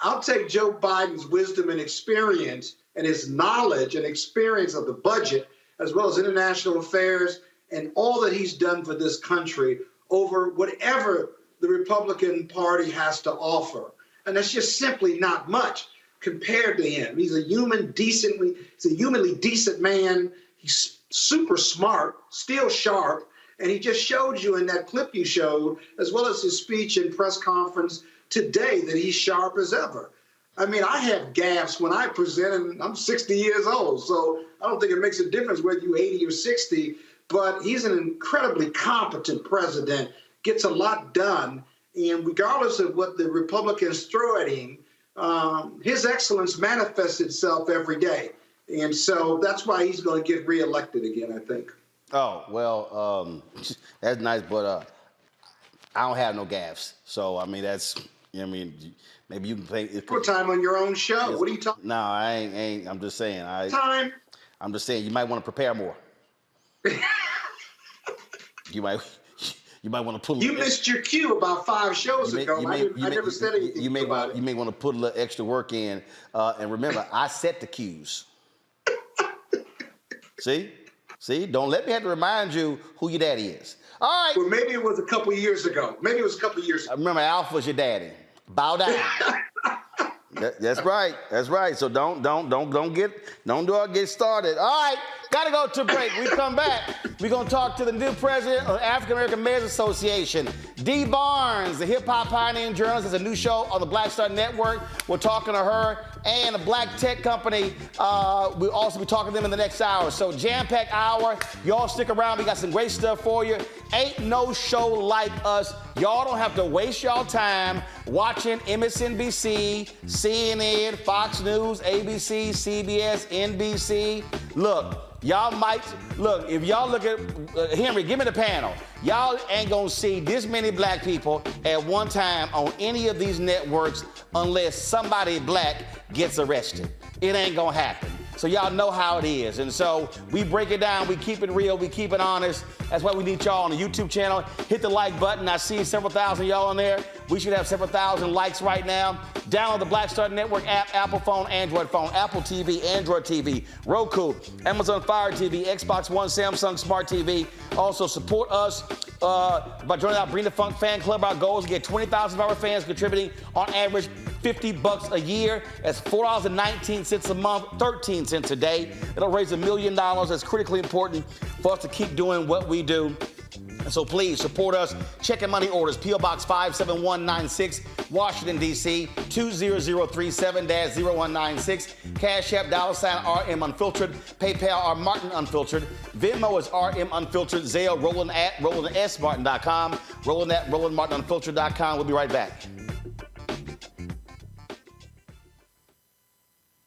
Speaker 20: I'll take Joe Biden's wisdom and experience and his knowledge and experience of the budget, as well as international affairs and all that he's done for this country over whatever the Republican Party has to offer. And that's just simply not much compared to him. He's a humanly decent man. He's super smart, still sharp. And he just showed you in that clip you showed, as well as his speech and press conference today, that he's sharp as ever. I mean, I have gaffes when I present, and I'm 60 years old, so I don't think it makes a difference whether you're 80 or 60, but he's an incredibly competent president, gets a lot done, and regardless of what the Republicans throw at him, his excellence manifests itself every day. And so that's why he's going to get reelected again, I think.
Speaker 1: Oh, well, that's nice, but I don't have no gaffes. So, I mean, maybe you can play.
Speaker 20: Put time on your own show. What are you talking?
Speaker 1: No, I ain't. I'm just saying.
Speaker 20: Time.
Speaker 1: I'm just saying you might want to prepare more. You You might want to pull.
Speaker 20: You missed your cue about 5 shows ago. I never said anything about it.
Speaker 1: You may want to put a little extra work in. And remember, I set the cues. See? Don't let me have to remind you who your daddy is. All right.
Speaker 20: Well, maybe it was a couple of years ago.
Speaker 1: Remember, Alpha's your daddy. Bow down. That's right. So don't get started. All right, gotta go to break. We come back. We're gonna talk to the new president of the African American Mayors Association, Dee Barnes, the hip hop pioneer and journalist. There's a new show on the Black Star Network. We're talking to her and a black tech company. We'll also be talking to them in the next hour. So jam-packed hour. Y'all stick around. We got some great stuff for you. Ain't no show like us. Y'all don't have to waste y'all time watching MSNBC, CNN, Fox News, ABC, CBS, NBC. Look, if y'all look at, Henry, give me the panel. Y'all ain't gonna see this many black people at one time on any of these networks unless somebody black gets arrested. It ain't gonna happen. So y'all know how it is. And so we break it down, we keep it real, we keep it honest. That's why we need y'all on the YouTube channel. Hit the like button. I see several thousand y'all on there. We should have several thousand likes right now. Download the Black Star Network app, Apple phone, Android phone, Apple TV, Android TV, Roku, Amazon Fire TV, Xbox One, Samsung Smart TV. Also support us by joining our Bring the Funk fan club. Our goal is to get 20,000 of our fans contributing on average $50 a year. That's $4.19 a month, 13 cents a day. It'll raise $1 million. That's critically important for us to keep doing what we do. So please support us. Check and money orders, P.O. Box 57196, Washington, D.C., 20037-0196. Cash App, $RM Unfiltered. PayPal, R Martin Unfiltered. Venmo is RM Unfiltered. Zelle, Roland at RolandSMartin.com. Roland at RolandMartinUnfiltered.com. We'll be right back.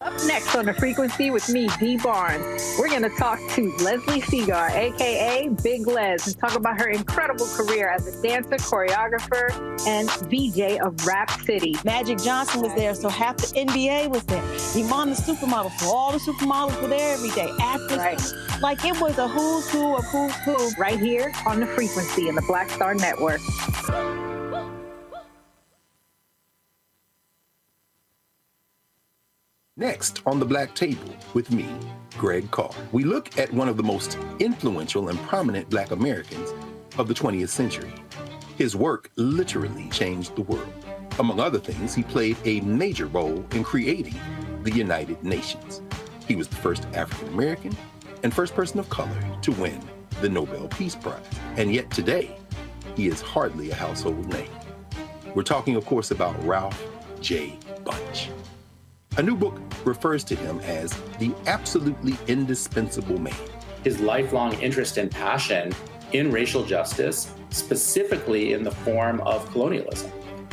Speaker 5: Up next on The Frequency with me, Dee Barnes, we're going to talk to Leslie Segar, a.k.a. Big Les, and talk about her incredible career as a dancer, choreographer, and VJ of Rap City.
Speaker 7: Magic Johnson was there, so half the NBA was there. Iman the supermodel, so all the supermodels were there every day. Actors, right. Like it was a who's who of who's who.
Speaker 5: Right here on The Frequency in the Black Star Network.
Speaker 9: Next on The Black Table with me, Greg Carr, we look at one of the most influential and prominent Black Americans of the 20th century. His work literally changed the world. Among other things, he played a major role in creating the United Nations. He was the first African American and first person of color to win the Nobel Peace Prize. And yet today, he is hardly a household name. We're talking, of course, about Ralph J. Bunche. A new book refers to him as the absolutely indispensable man.
Speaker 15: His lifelong interest and passion in racial justice, specifically in the form of colonialism.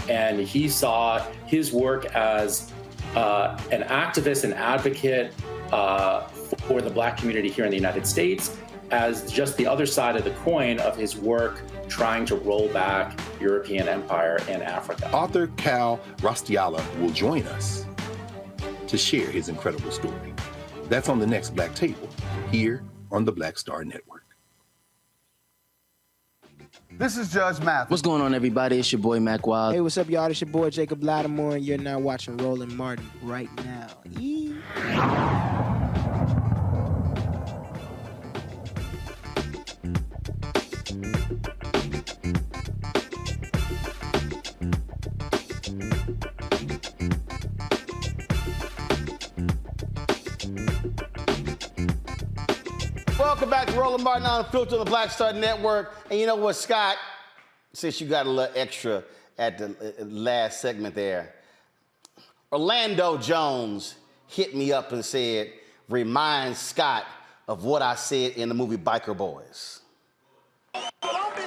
Speaker 15: And he saw his work as an activist and advocate for the Black community here in the United States as just the other side of the coin of his work trying to roll back European empire in Africa.
Speaker 9: Author Cal Rostiala will join us to share his incredible story. That's on the next Black Table, here on the Black Star Network.
Speaker 17: This is Judge Mathis.
Speaker 19: What's going on, everybody? It's your boy, Mac Wild. Hey, what's up, y'all? It's your boy, Jacob Lattimore, and you're now watching Roland Martin right now.
Speaker 1: Welcome back to Roland Martin Unfiltered on the Black Star Network. And you know what, Scott? Since you got a little extra at the last segment there, Orlando Jones hit me up and said, remind Scott of what I said in the movie Biker Boys.
Speaker 24: Don't be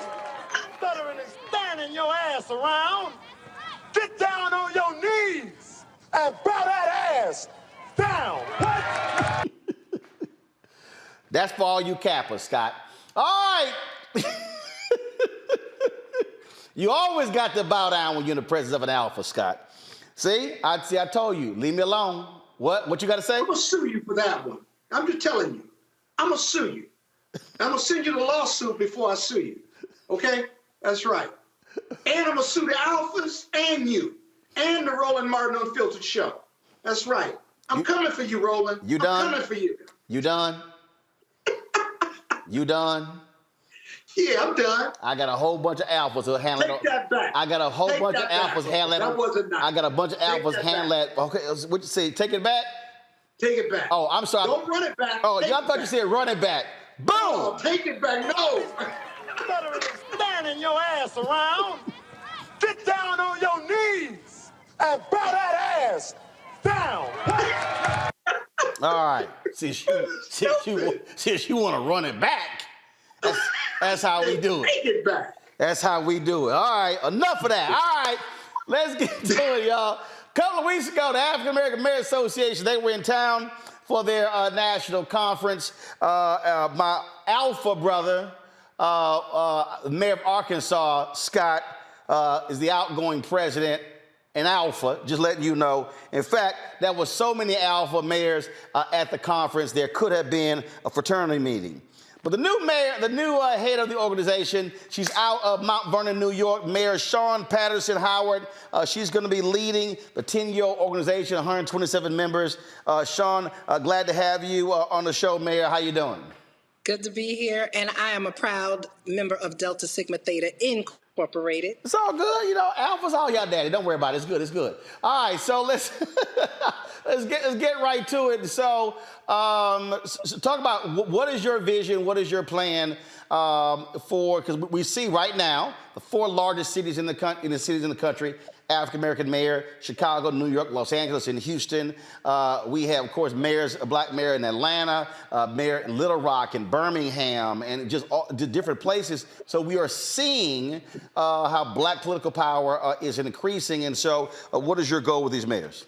Speaker 24: stuttering and standing your ass around. Get down on your knees and bow that ass down. What?
Speaker 1: That's for all you cappers, Scott. All right. You always got to bow down when you're in the presence of an alpha, Scott. See, I told you, leave me alone. What you got to say?
Speaker 20: I'm going to sue you for that one. I'm just telling you. I'm going to sue you. I'm going to send you the lawsuit before I sue you. Okay? That's right. And I'm going to sue the Alphas and you and the Roland Martin Unfiltered show. That's right. I'm coming for you, Roland.
Speaker 1: You done?
Speaker 20: I'm coming for you.
Speaker 1: You done? You done?
Speaker 20: Yeah, I'm done.
Speaker 1: I got a whole bunch of alphas who handle it.
Speaker 20: Take that back.
Speaker 1: I got a whole
Speaker 20: Take
Speaker 1: bunch of
Speaker 20: that back.
Speaker 1: alphas handle it.
Speaker 20: That wasn't nice.
Speaker 1: I got a bunch of
Speaker 20: Take
Speaker 1: alphas
Speaker 20: that
Speaker 1: handle
Speaker 20: back.
Speaker 1: that. Okay, what you say? Take it back?
Speaker 20: Take it back.
Speaker 1: Oh, I'm sorry.
Speaker 20: Don't run it back.
Speaker 1: Oh,
Speaker 20: Take
Speaker 1: y'all
Speaker 20: it
Speaker 1: thought you
Speaker 20: back.
Speaker 1: said run it back. Boom!
Speaker 20: Oh, take it back. No.
Speaker 24: Better than standing your ass around. Get down on your knees and bow that ass down.
Speaker 1: All right. Since you want to run it back, that's how we do it.
Speaker 20: Take it back.
Speaker 1: That's how we do it. All right, enough of that. All right, let's get to it, y'all. A couple of weeks ago, the African American Mayor Association, they were in town for their national conference. My alpha brother, the mayor of Arkansas, Scott, is the outgoing president. An alpha, just letting you know. In fact, there were so many alpha mayors at the conference, there could have been a fraternity meeting. But the new mayor, the new head of the organization, she's out of Mount Vernon, New York, Mayor Shawn Patterson Howard. She's going to be leading the 10-year organization, 127 members. Shawn, glad to have you on the show, Mayor. How you doing?
Speaker 10: Good to be here, and I am a proud member of Delta Sigma Theta Incorporated.
Speaker 1: It's all good, you know. Alpha's all y'all daddy. Don't worry about it. It's good. It's good. All right, so let's get right to it. So, talk about what is your vision? What is your plan for? Because we see right now the four largest cities in the country. African American mayor, Chicago, New York, Los Angeles, and Houston. We have, of course, a black mayor in Atlanta, mayor in Little Rock and Birmingham, and just all the different places. So we are seeing how black political power is increasing. And so what is your goal with these mayors?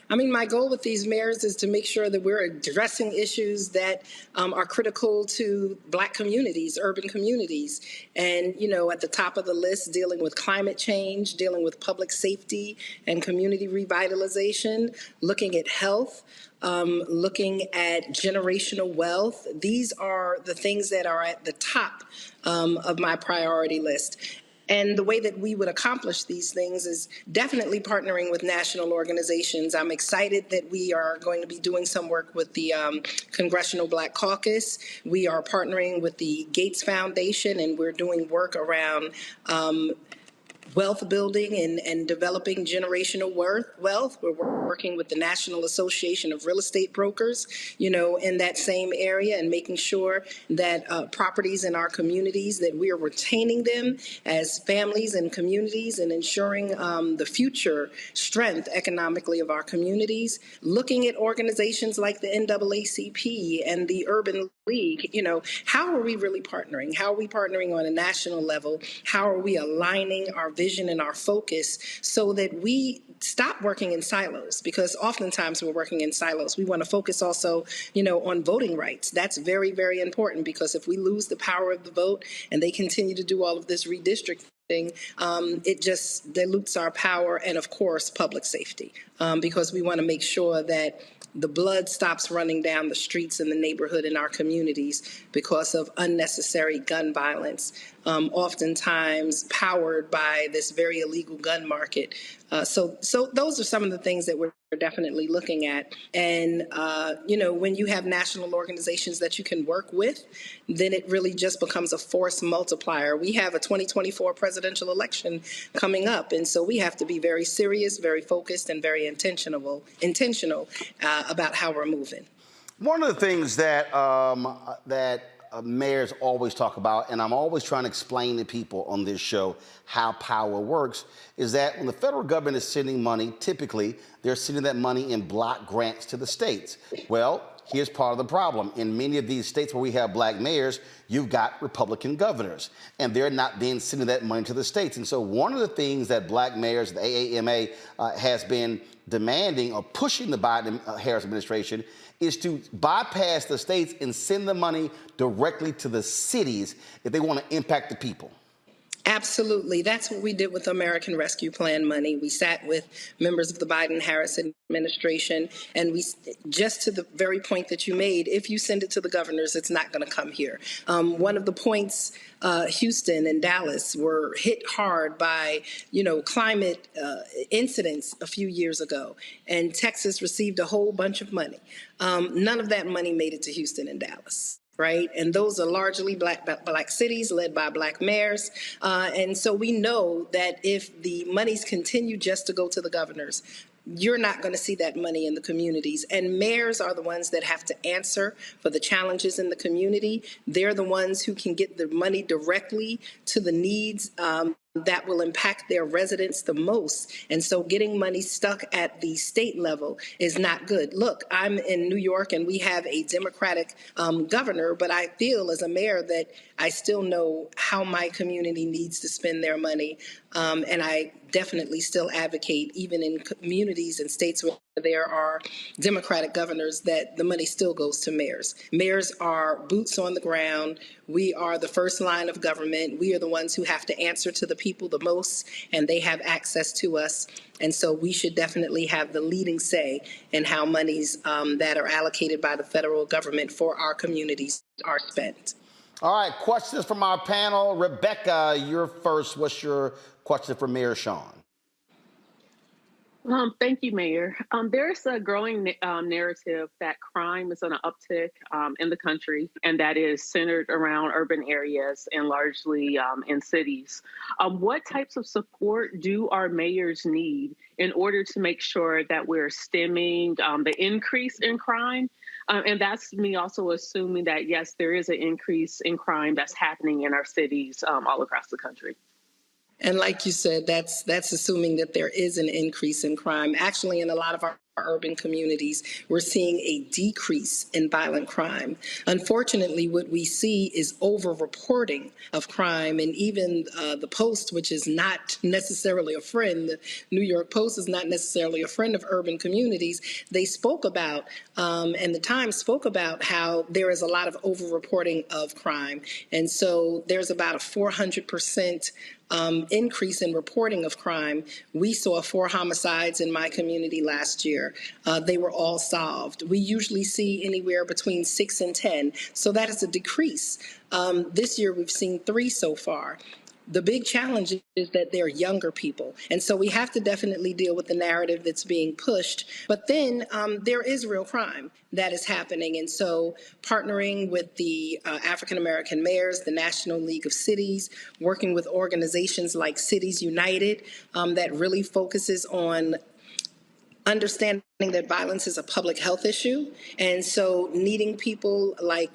Speaker 10: I mean, my goal with these mayors is to make sure that we're addressing issues that are critical to black communities, urban communities. And, you know, at the top of the list, dealing with climate change, dealing with public safety and community revitalization, looking at health, looking at generational wealth. These are the things that are at the top of my priority list. And the way that we would accomplish these things is definitely partnering with national organizations. I'm excited that we are going to be doing some work with the Congressional Black Caucus. We are partnering with the Gates Foundation, and we're doing work around wealth building and developing generational wealth. We're working with the National Association of Real Estate Brokers, you know, in that same area, and making sure that properties in our communities, that we are retaining them as families and communities, and ensuring the future strength economically of our communities. Looking at organizations like the NAACP and the Urban League, you know, how are we really partnering? How are we partnering on a national level? How are we aligning our vision and our focus so that we stop working in silos? Because oftentimes we're working in silos. We want to focus also, you know, on voting rights. That's very, very important, because if we lose the power of the vote and they continue to do all of this redistricting, it just dilutes our power, and of course public safety, because we want to make sure that the blood stops running down the streets in the neighborhood in our communities because of unnecessary gun violence, oftentimes powered by this very illegal gun market. So those are some of the things that we're definitely looking at. And, you know, when you have national organizations that you can work with, then it really just becomes a force multiplier. We have a 2024 presidential election coming up, and so we have to be very serious, very focused, and very intentional about how we're moving.
Speaker 1: One of the things that mayors always talk about, and I'm always trying to explain to people on this show how power works, is that when the federal government is sending money, typically they're sending that money in block grants to the states. Well, here's part of the problem. In many of these states where we have black mayors, you've got Republican governors, and they're not being sending that money to the states. And so one of the things that black mayors, the AAMA, has been demanding or pushing the Biden-Harris administration is to bypass the states and send the money directly to the cities if they want to impact the people.
Speaker 10: Absolutely. That's what we did with American Rescue Plan money. We sat with members of the Biden-Harris administration, and we, just to the very point that you made, if you send it to the governors, it's not going to come here. One of the points, Houston and Dallas were hit hard by, climate incidents a few years ago, and Texas received a whole bunch of money. None of that money made it to Houston and Dallas. Right, and those are largely black cities led by black mayors, and so we know that if the monies continue just to go to the governors, you're not going to see that money in the communities. And mayors are the ones that have to answer for the challenges in the community. They're the ones who can get the money directly to the needs that will impact their residents the most. And so getting money stuck at the state level is not good. Look, I'm in New York and we have a Democratic governor, but I feel as a mayor that I still know how my community needs to spend their money. And I definitely still advocate, even in communities and states where there are Democratic governors, that the money still goes to mayors. Mayors are boots on the ground. We are the first line of government. We are the ones who have to answer to the people the most, and they have access to us. And so we should definitely have the leading say in how monies that are allocated by the federal government for our communities are spent.
Speaker 1: All right, questions from our panel. Rebecca, you're first. What's your question for Mayor Sean?
Speaker 8: Thank you, Mayor. There's a growing narrative that crime is on an uptick in the country, and that is centered around urban areas and largely in cities. What types of support do our mayors need in order to make sure that we're stemming the increase in crime? And that's me also assuming that, yes, there is an increase in crime that's happening in our cities all across the country.
Speaker 10: And like you said, that's assuming that there is an increase in crime. Actually, in a lot of our urban communities, we're seeing a decrease in violent crime. Unfortunately, what we see is over-reporting of crime, and even the Post, which is not necessarily a friend, the New York Post is not necessarily a friend of urban communities. They spoke about, and the Times spoke about, how there is a lot of over-reporting of crime. And so there's about a 400% increase in reporting of crime. We saw 4 homicides in my community last year. They were all solved. We usually see anywhere between 6 and 10, so that is a decrease. This year we've seen 3 so far. The big challenge is that they're younger people. And so we have to definitely deal with the narrative that's being pushed. But then there is real crime that is happening. And so partnering with the African American mayors, the National League of Cities, working with organizations like Cities United that really focuses on understanding that violence is a public health issue. And so needing people like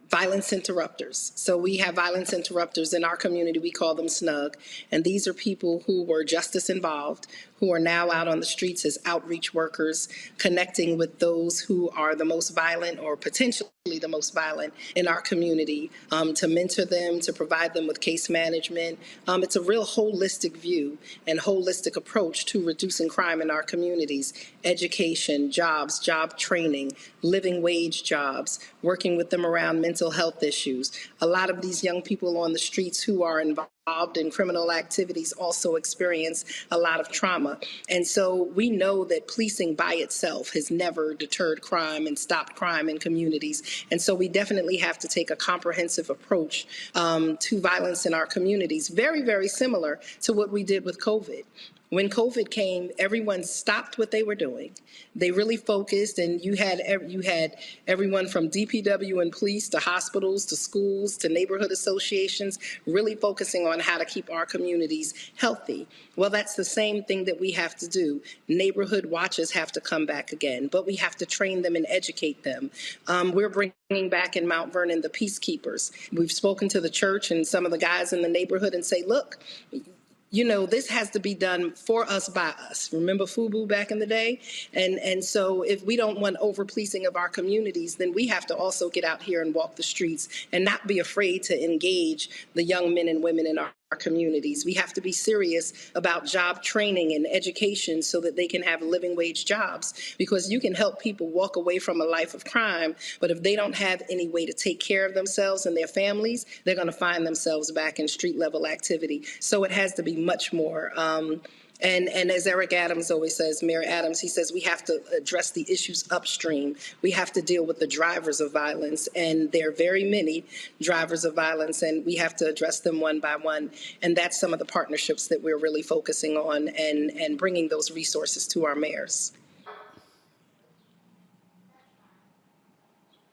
Speaker 10: violence interrupters. So we have violence interrupters in our community. We call them SNUG. And these are people who were justice involved, who are now out on the streets as outreach workers, connecting with those who are the most violent or potentially the most violent in our community, to mentor them, to provide them with case management. It's a real holistic view and holistic approach to reducing crime in our communities. Education, jobs, job training, living wage jobs, working with them around mental health issues. A lot of these young people on the streets who are involved in criminal activities also experience a lot of trauma. And so we know that policing by itself has never deterred crime and stopped crime in communities. And so we definitely have to take a comprehensive approach to violence in our communities, very, very similar to what we did with COVID. When COVID came, everyone stopped what they were doing. They really focused, and you had everyone from DPW and police to hospitals to schools to neighborhood associations really focusing on how to keep our communities healthy. Well, that's the same thing that we have to do. Neighborhood watches have to come back again, but we have to train them and educate them. We're bringing back in Mount Vernon the peacekeepers. We've spoken to the church and some of the guys in the neighborhood and say, look, you know, this has to be done for us, by us. Remember FUBU back in the day? And so if we don't want over-policing of our communities, then we have to also get out here and walk the streets and not be afraid to engage the young men and women in our communities. We have to be serious about job training and education so that they can have living wage jobs, because you can help people walk away from a life of crime, but if they don't have any way to take care of themselves and their families, they're going to find themselves back in street level activity. So it has to be much more. And as Eric Adams always says, Mayor Adams, he says we have to address the issues upstream. We have to deal with the drivers of violence, and there are very many drivers of violence, and we have to address them one by one. And that's some of the partnerships that we're really focusing on, and bringing those resources to our mayors.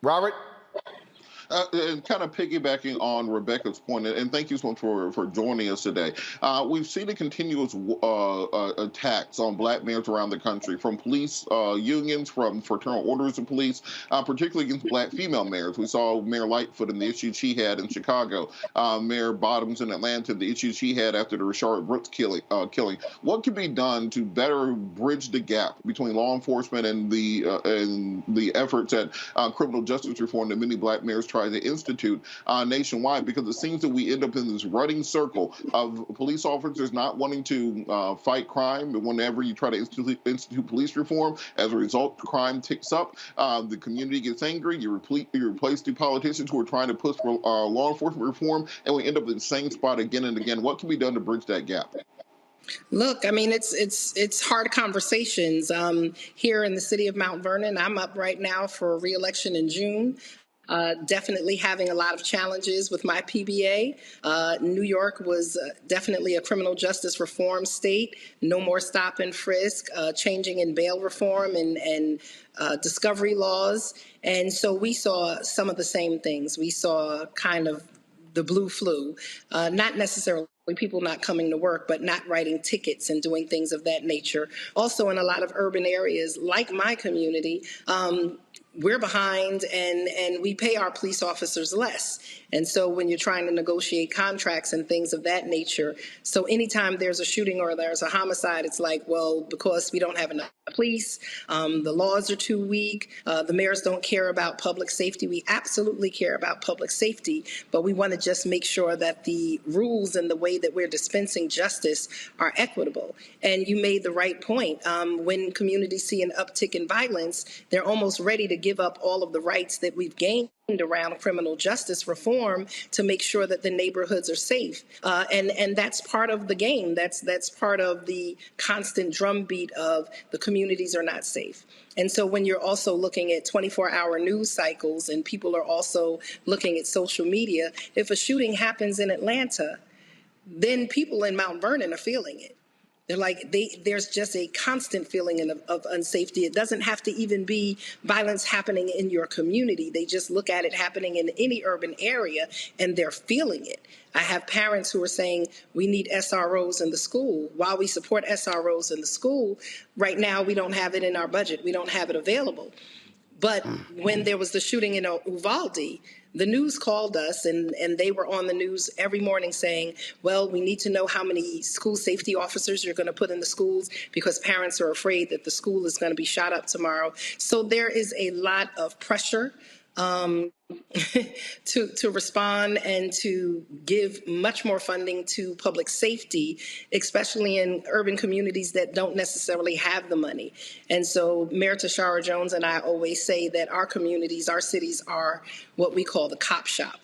Speaker 1: Robert?
Speaker 16: And kind of piggybacking on Rebecca's point, and thank you so much for joining us today. We've seen the continuous attacks on black mayors around the country, from police unions, from fraternal orders of police, particularly against black female mayors. We saw Mayor Lightfoot and the issues she had in Chicago, Mayor Bottoms in Atlanta, the issues she had after the Rashard Brooks killing. What can be done to better bridge the gap between law enforcement and the efforts at criminal justice reform that many black mayors try to institute nationwide? Because it seems that we end up in this running circle of police officers not wanting to fight crime, but whenever you try to institute police reform, as a result, crime ticks up, the community gets angry, you replace the politicians who are trying to push for law enforcement reform, and we end up in the same spot again and again. What can be done to bridge that gap?
Speaker 10: Look, I mean, it's hard conversations. Here in the city of Mount Vernon, I'm up right now for re-election in June. Definitely having a lot of challenges with my PBA. New York was definitely a criminal justice reform state. No more stop and frisk, changing in bail reform and discovery laws. And so we saw some of the same things. We saw kind of the blue flu, not necessarily people not coming to work, but not writing tickets and doing things of that nature. Also in a lot of urban areas, like my community, we're behind and we pay our police officers less. And so when you're trying to negotiate contracts and things of that nature, so anytime there's a shooting or there's a homicide, it's like, well, because we don't have enough police, the laws are too weak, the mayors don't care about public safety. We absolutely care about public safety, but we want to just make sure that the rules and the way that we're dispensing justice are equitable. And you made the right point. When communities see an uptick in violence, they're almost ready to give up all of the rights that we've gained around criminal justice reform to make sure that the neighborhoods are safe. And that's part of the game. That's part of the constant drumbeat of the communities are not safe. And so when you're also looking at 24-hour news cycles and people are also looking at social media, if a shooting happens in Atlanta, then people in Mount Vernon are feeling it. They're like, there's just a constant feeling of unsafety. It doesn't have to even be violence happening in your community. They just look at it happening in any urban area and they're feeling it. I have parents who are saying we need SROs in the school. While we support SROs in the school, right now we don't have it in our budget. We don't have it available. But when there was the shooting in Uvalde, the news called us and they were on the news every morning saying, well, we need to know how many school safety officers you're going to put in the schools because parents are afraid that the school is going to be shot up tomorrow. So there is a lot of pressure to respond and to give much more funding to public safety, especially in urban communities that don't necessarily have the money. And so Mayor Tashara Jones and I always say that our communities, our cities are what we call the cop shop.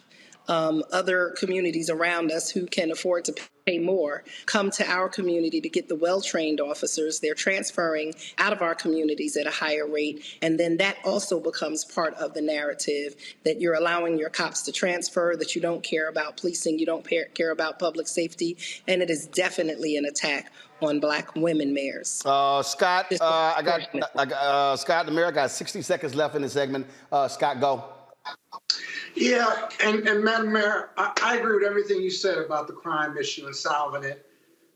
Speaker 10: Other communities around us who can afford to pay more come to our community to get the well-trained officers. They're transferring out of our communities at a higher rate. And then that also becomes part of the narrative that you're allowing your cops to transfer, that you don't care about policing, you don't care about public safety. And it is definitely an attack on black women mayors.
Speaker 1: Scott, Scott, the mayor got 60 seconds left in the segment. Scott, go.
Speaker 20: Yeah, and Madam Mayor, I agree with everything you said about the crime issue and solving it.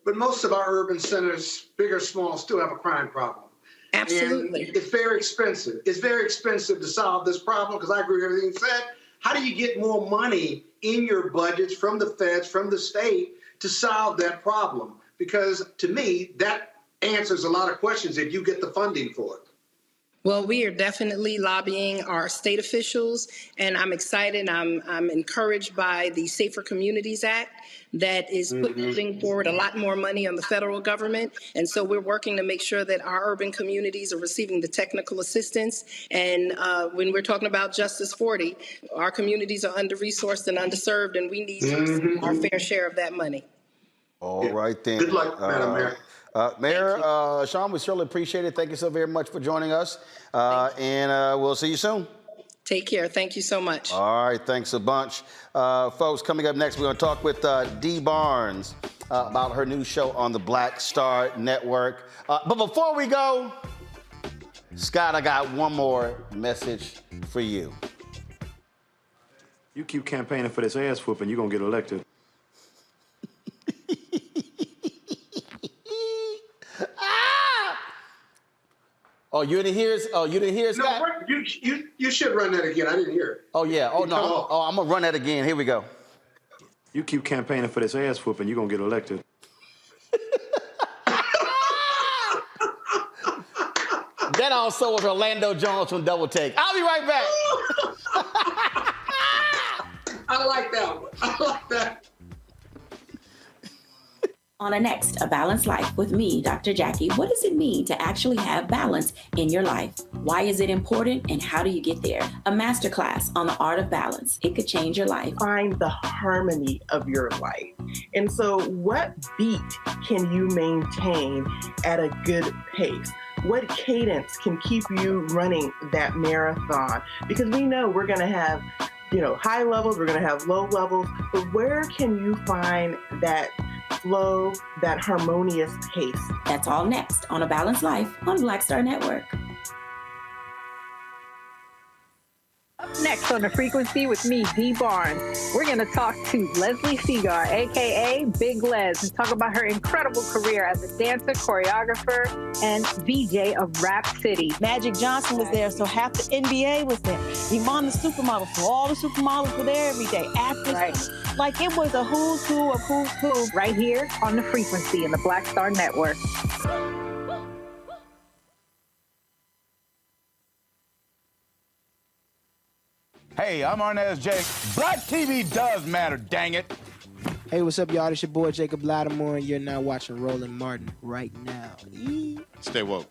Speaker 20: But most of our urban centers, big or small, still have a crime problem.
Speaker 10: Absolutely.
Speaker 20: And it's very expensive. It's very expensive to solve this problem because I agree with everything you said. How do you get more money in your budgets from the feds, from the state, to solve that problem? Because to me, that answers a lot of questions if you get the funding for it.
Speaker 10: Well, we are definitely lobbying our state officials, and I'm excited. I'm encouraged by the Safer Communities Act that is putting forward a lot more money on the federal government. And so we're working to make sure that our urban communities are receiving the technical assistance. And when we're talking about Justice 40, our communities are under-resourced and underserved, and we need to receive our fair share of that money.
Speaker 1: All right, then.
Speaker 20: Good luck, Madam Mayor.
Speaker 1: Mayor Sean, we certainly appreciate it. Thank you so very much for joining us. And we'll see you soon.
Speaker 10: Take care. Thank you so much.
Speaker 1: All right. Thanks a bunch. Folks, coming up next, we're going to talk with Dee Barnes about her new show on the Black Star Network. But before we go, Scott, I got one more message for you.
Speaker 6: You keep campaigning for this ass whooping, you're going to get elected.
Speaker 1: Oh, you didn't hear? Oh, you didn't hear, Scott?
Speaker 20: No, you should run that again. I didn't hear it.
Speaker 1: Oh yeah. Oh no. I'm gonna run that again. Here we go.
Speaker 6: You keep campaigning for this ass whooping, you're gonna get elected.
Speaker 1: That also was Orlando Jones from Double Take. I'll be right back.
Speaker 20: I like that one. I like that.
Speaker 11: On the next A Balanced Life with me, Dr. Jackie, what does it mean to actually have balance in your life? Why is it important and how do you get there? A masterclass on the art of balance. It could change your life.
Speaker 18: Find the harmony of your life. And so what beat can you maintain at a good pace? What cadence can keep you running that marathon? Because we know we're going to have, high levels, we're going to have low levels, but where can you find that flow, that harmonious pace?
Speaker 11: That's all next on A Balanced Life on Black Star Network.
Speaker 5: Up next on The Frequency with me, Dee Barnes, we're going to talk to Leslie Segar, a.k.a. Big Les, and talk about her incredible career as a dancer, choreographer, and VJ of Rap City.
Speaker 7: Magic Johnson was there, so half the NBA was there. Iman the supermodel, so all the supermodels were there every day. Actors, like it was a who's who of who's who.
Speaker 5: Right here on The Frequency in the Black Star Network.
Speaker 21: Hey, I'm Arnez Jake. Black TV does matter, dang it.
Speaker 19: Hey, what's up, y'all? It's your boy Jacob Lattimore, and you're now watching Roland Martin right now.
Speaker 21: Stay woke.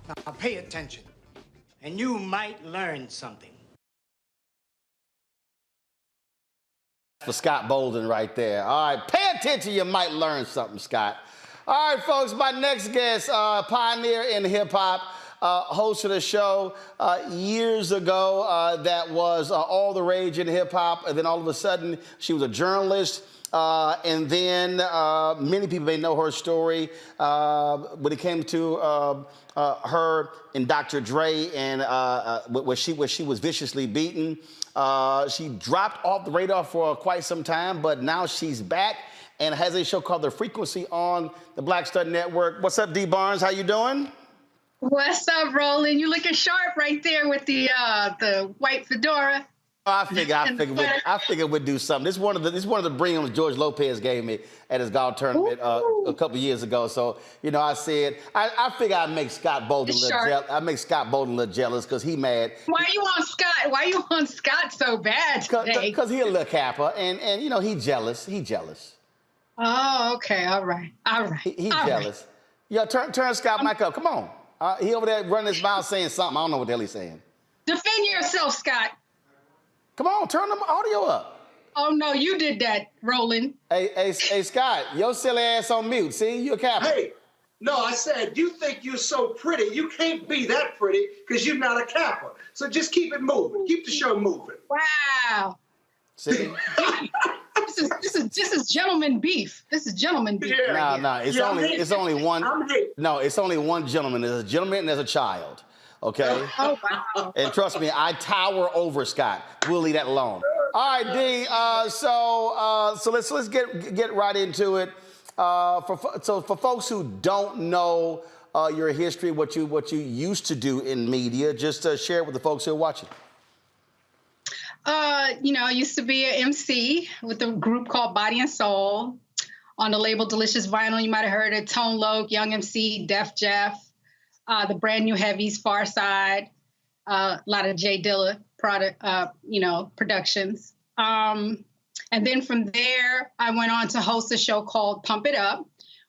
Speaker 22: Now pay attention, and you might learn something.
Speaker 1: For Scott Bolden right there. All right, pay attention, you might learn something, Scott. All right, folks, my next guest, pioneer in hip-hop, hosted a show years ago that was all the rage in hip-hop, and then all of a sudden, she was a journalist, and then many people may know her story when it came to her and Dr. Dre, and where she was viciously beaten. She dropped off the radar for quite some time, but now she's back and has a show called The Frequency on the Black Star Network. What's up, Dee Barnes? How you doing?
Speaker 25: What's up, Roland? You looking sharp right there with the white fedora.
Speaker 1: I figured we'd do something. This is one of the bring-ons George Lopez gave me at his golf tournament a couple years ago. So, I said, I figure I'd make Scott Bolden a little jealous because he mad.
Speaker 25: Why you on Scott? Why you on Scott so bad today?
Speaker 1: Because he a little capper, and he jealous. He jealous.
Speaker 25: Oh, okay. All right.
Speaker 1: He jealous. Right. Yo, turn Scott back up. Come on. He over there running his mouth saying something. I don't know what the hell he's saying.
Speaker 25: Defend yourself, Scott.
Speaker 1: Come on, turn the audio up.
Speaker 25: Oh, no, you did that, Roland.
Speaker 1: Hey, Scott, your silly ass on mute. See, you're a capper.
Speaker 20: Hey, no, I said, you think you're so pretty. You can't be that pretty because you're not a capper. So just keep it moving. Keep the show moving.
Speaker 25: Wow.
Speaker 1: See?
Speaker 25: This is gentleman beef. This is gentleman beef.
Speaker 1: Yeah. No, it's only one. No, it's only one gentleman. There's a gentleman and there's a child. Okay?
Speaker 25: Oh, wow.
Speaker 1: And trust me, I tower over Scott. We'll leave that alone. All right, Dee. So let's get right into it. For folks who don't know your history, what you used to do in media, just share it with the folks who are watching.
Speaker 25: I used to be an MC with a group called Body and Soul on the label Delicious Vinyl. You might have heard of Tone Loc, Young MC, Def Jeff, the brand new Heavies, Far Side, a lot of Jay Dilla productions. And then from there, I went on to host a show called Pump It Up,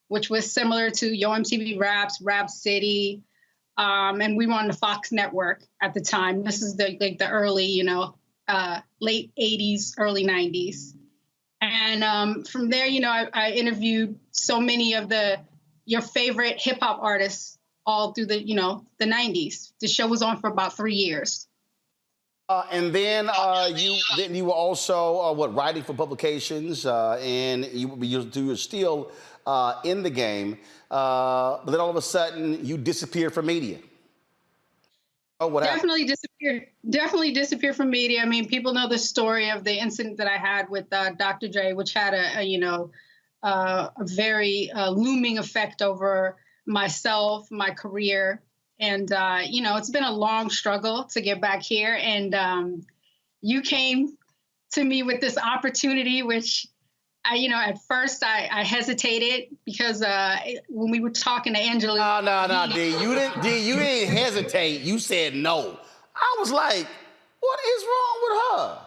Speaker 25: which was similar to Yo MTV Raps, Rap City, and we were on the Fox network at the time. This is the early, late 80s, early 90s. And from there, I interviewed so many of your favorite hip hop artists all through the 90s. The show was on for about 3 years.
Speaker 1: And then you were also writing for publications, and you're still in the game. But then all of a sudden, you disappeared from media. Oh, what happened?
Speaker 25: Definitely disappeared from media. I mean, people know the story of the incident that I had with Dr. Dre, which had a very looming effect over myself, my career. And, it's been a long struggle to get back here. And you came to me with this opportunity, which at first I hesitated because when we were talking to Angela.
Speaker 1: No, D. You didn't hesitate. You said no. I was like, what is wrong with her?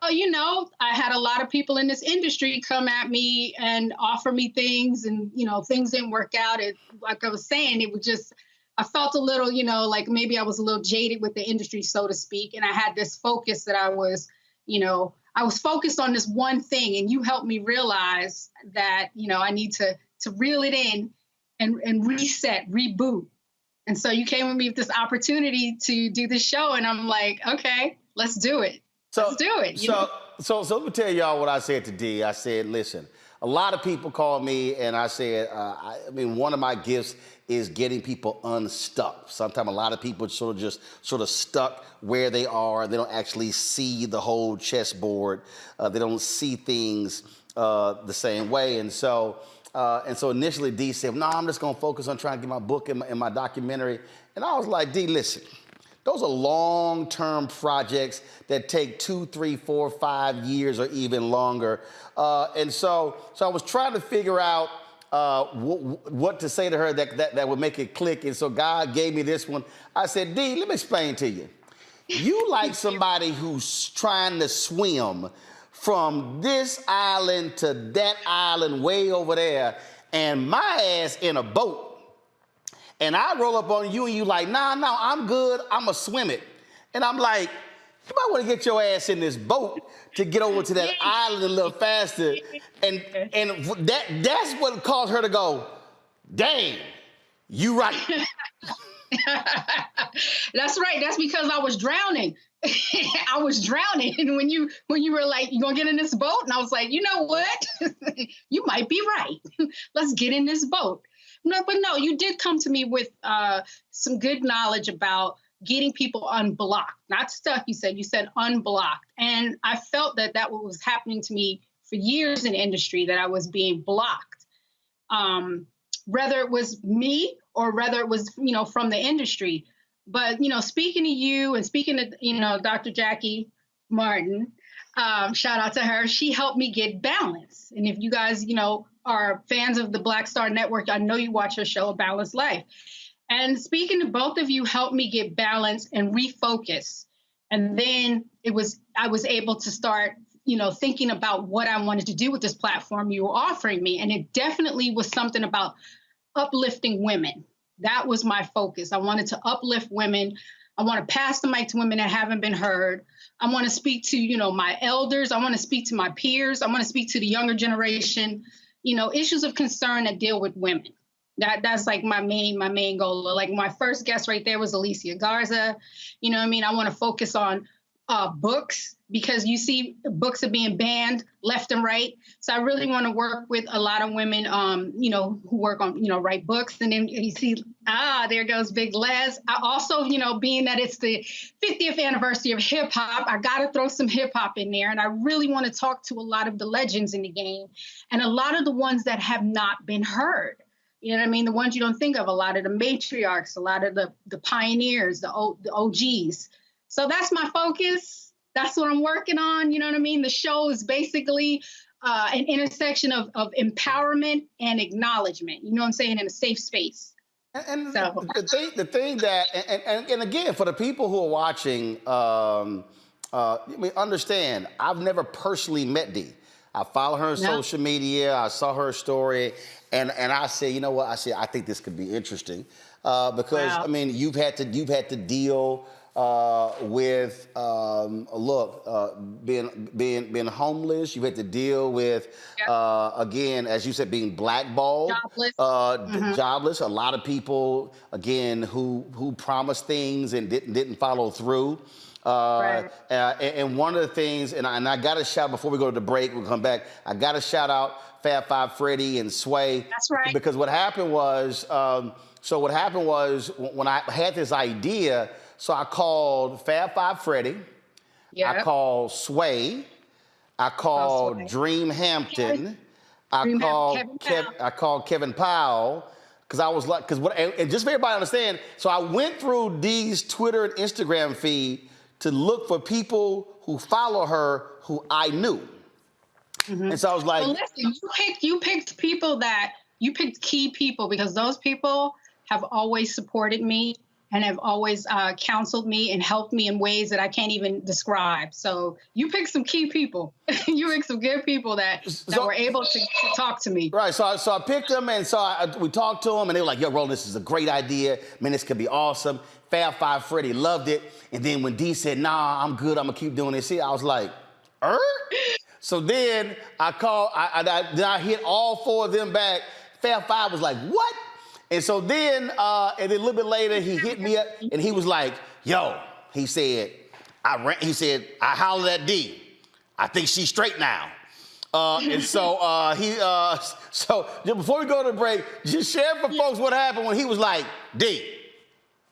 Speaker 25: Oh, I had a lot of people in this industry come at me and offer me things, and, things didn't work out. Like I was saying, it was just, I felt a little, like maybe I was a little jaded with the industry, so to speak. And I had this focus that I was focused on this one thing, and you helped me realize that, I need to reel it in and reset, reboot. And so you came with me with this opportunity to do this show, and I'm like, okay, let's do it. Let's do it.
Speaker 1: So let me tell y'all what I said to D. I said, listen, a lot of people call me, and I said, one of my gifts is getting people unstuck. Sometimes a lot of people sort of stuck where they are. They don't actually see the whole chessboard. They don't see things the same way. And so initially D said, no, I'm just gonna focus on trying to get my book and my documentary. And I was like, D, listen, those are long-term projects that take 2, 3, 4, 5 years or even longer. And so I was trying to figure out what to say to her that would make it click. And so God gave me this one. I said, D, let me explain to you. You like somebody who's trying to swim from this island to that island way over there, and my ass in a boat. And I roll up on you and you like, nah, I'm good, I'ma swim it. And I'm like, you might wanna get your ass in this boat to get over to that island a little faster. And that's what caused her to go, dang, you right.
Speaker 25: That's right, that's because I was drowning. I was drowning. And when you were like, you gonna get in this boat? And I was like, you know what? You might be right. Let's get in this boat. No, you did come to me with some good knowledge about getting people unblocked, not stuck. You said unblocked. And I felt that was happening to me for years in the industry, that I was being blocked. Whether it was me or whether it was, from the industry. But, speaking to you and speaking to, Dr. Jackie Martin, shout out to her, she helped me get balance. And if you guys, are fans of the Black Star Network, I know you watch her show, A Balanced Life. And speaking to both of you helped me get balance and refocus. And then I was able to start, thinking about what I wanted to do with this platform you were offering me. And it definitely was something about uplifting women. That was my focus. I wanted to uplift women. I want to pass the mic to women that haven't been heard. I want to speak to, my elders. I want to speak to my peers. I want to speak to the younger generation, issues of concern that deal with women. That's like my main goal. Like my first guest right there was Alicia Garza. I want to focus on books, because you see books are being banned left and right. So I really want to work with a lot of women, who work on, write books. And then you see, there goes Big Les. I also, being that it's the 50th anniversary of hip hop, I got to throw some hip hop in there. And I really want to talk to a lot of the legends in the game and a lot of the ones that have not been heard. You know what I mean? The ones you don't think of, a lot of the matriarchs, a lot of the pioneers, the OGs. So that's my focus. that's what I'm working on. You know what I mean? The show is basically an intersection of empowerment and acknowledgement. You know what I'm saying? In a safe space.
Speaker 1: And the thing that, and again, for the people who are watching, understand, I've never personally met Dee. I follow her on social media. I saw her story, and I said, you know what? I think this could be interesting because I mean, you've had to deal with being homeless. You had to deal with again, as you said, being blackballed, jobless. A lot of people again who promised things and didn't follow through. And one of the things, and I got to shout before we go to the break, we'll come back. I got to shout out Fab Five Freddy and Sway.
Speaker 25: That's right.
Speaker 1: Because what happened was, when I had this idea, so I called Fab Five Freddy, I called Sway, I called Dream Hampton, I called Kevin Powell. Because I was like, and just for everybody to understand, so I went through Dee's Twitter and Instagram feed to look for people who follow her who I knew. And so I was like,
Speaker 25: well, listen, you picked key people because those people have always supported me and have always counseled me and helped me in ways that I can't even describe. So you picked some key people. You picked some good people that were able to talk to me.
Speaker 1: Right, so I picked them, and so we talked to them, and they were like, yo, Roland, this is a great idea. Man, this could be awesome. Fab Five Freddy loved it. And then when Dee said, nah, I'm good, I'm gonna keep doing this, I was like, So then I called, I hit all four of them back. Fab Five was like, what? And so then, and then a little bit later, he hit me up, and he was like, yo, he said, I hollered at Dee. I think she's straight now. And so so before we go to the break, just share for folks what happened when he was like, Dee.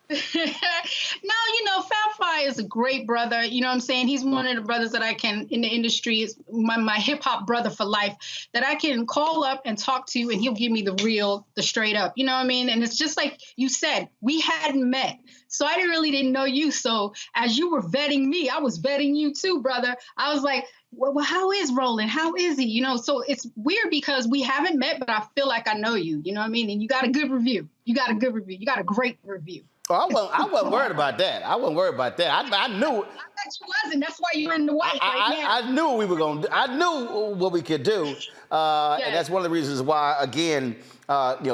Speaker 25: No, Fab Five is a great brother. You know what I'm saying? He's one of the brothers that I can, in the industry, is my hip hop brother for life, that I can call up and talk to, and he'll give me the straight up. You know what I mean? And it's just like you said, we hadn't met. So I really didn't know you. So as you were vetting me, I was vetting you too, brother. I was like, well, how is Roland? How is he? So it's weird because we haven't met, but I feel like I know you. You know what I mean? And you got a good review. You got a great review.
Speaker 1: Oh, I wasn't worried about that. I knew.
Speaker 25: I bet you wasn't. That's why you're in the White right now.
Speaker 1: I knew what we were going to do. I knew what we could do. And that's one of the reasons why, again,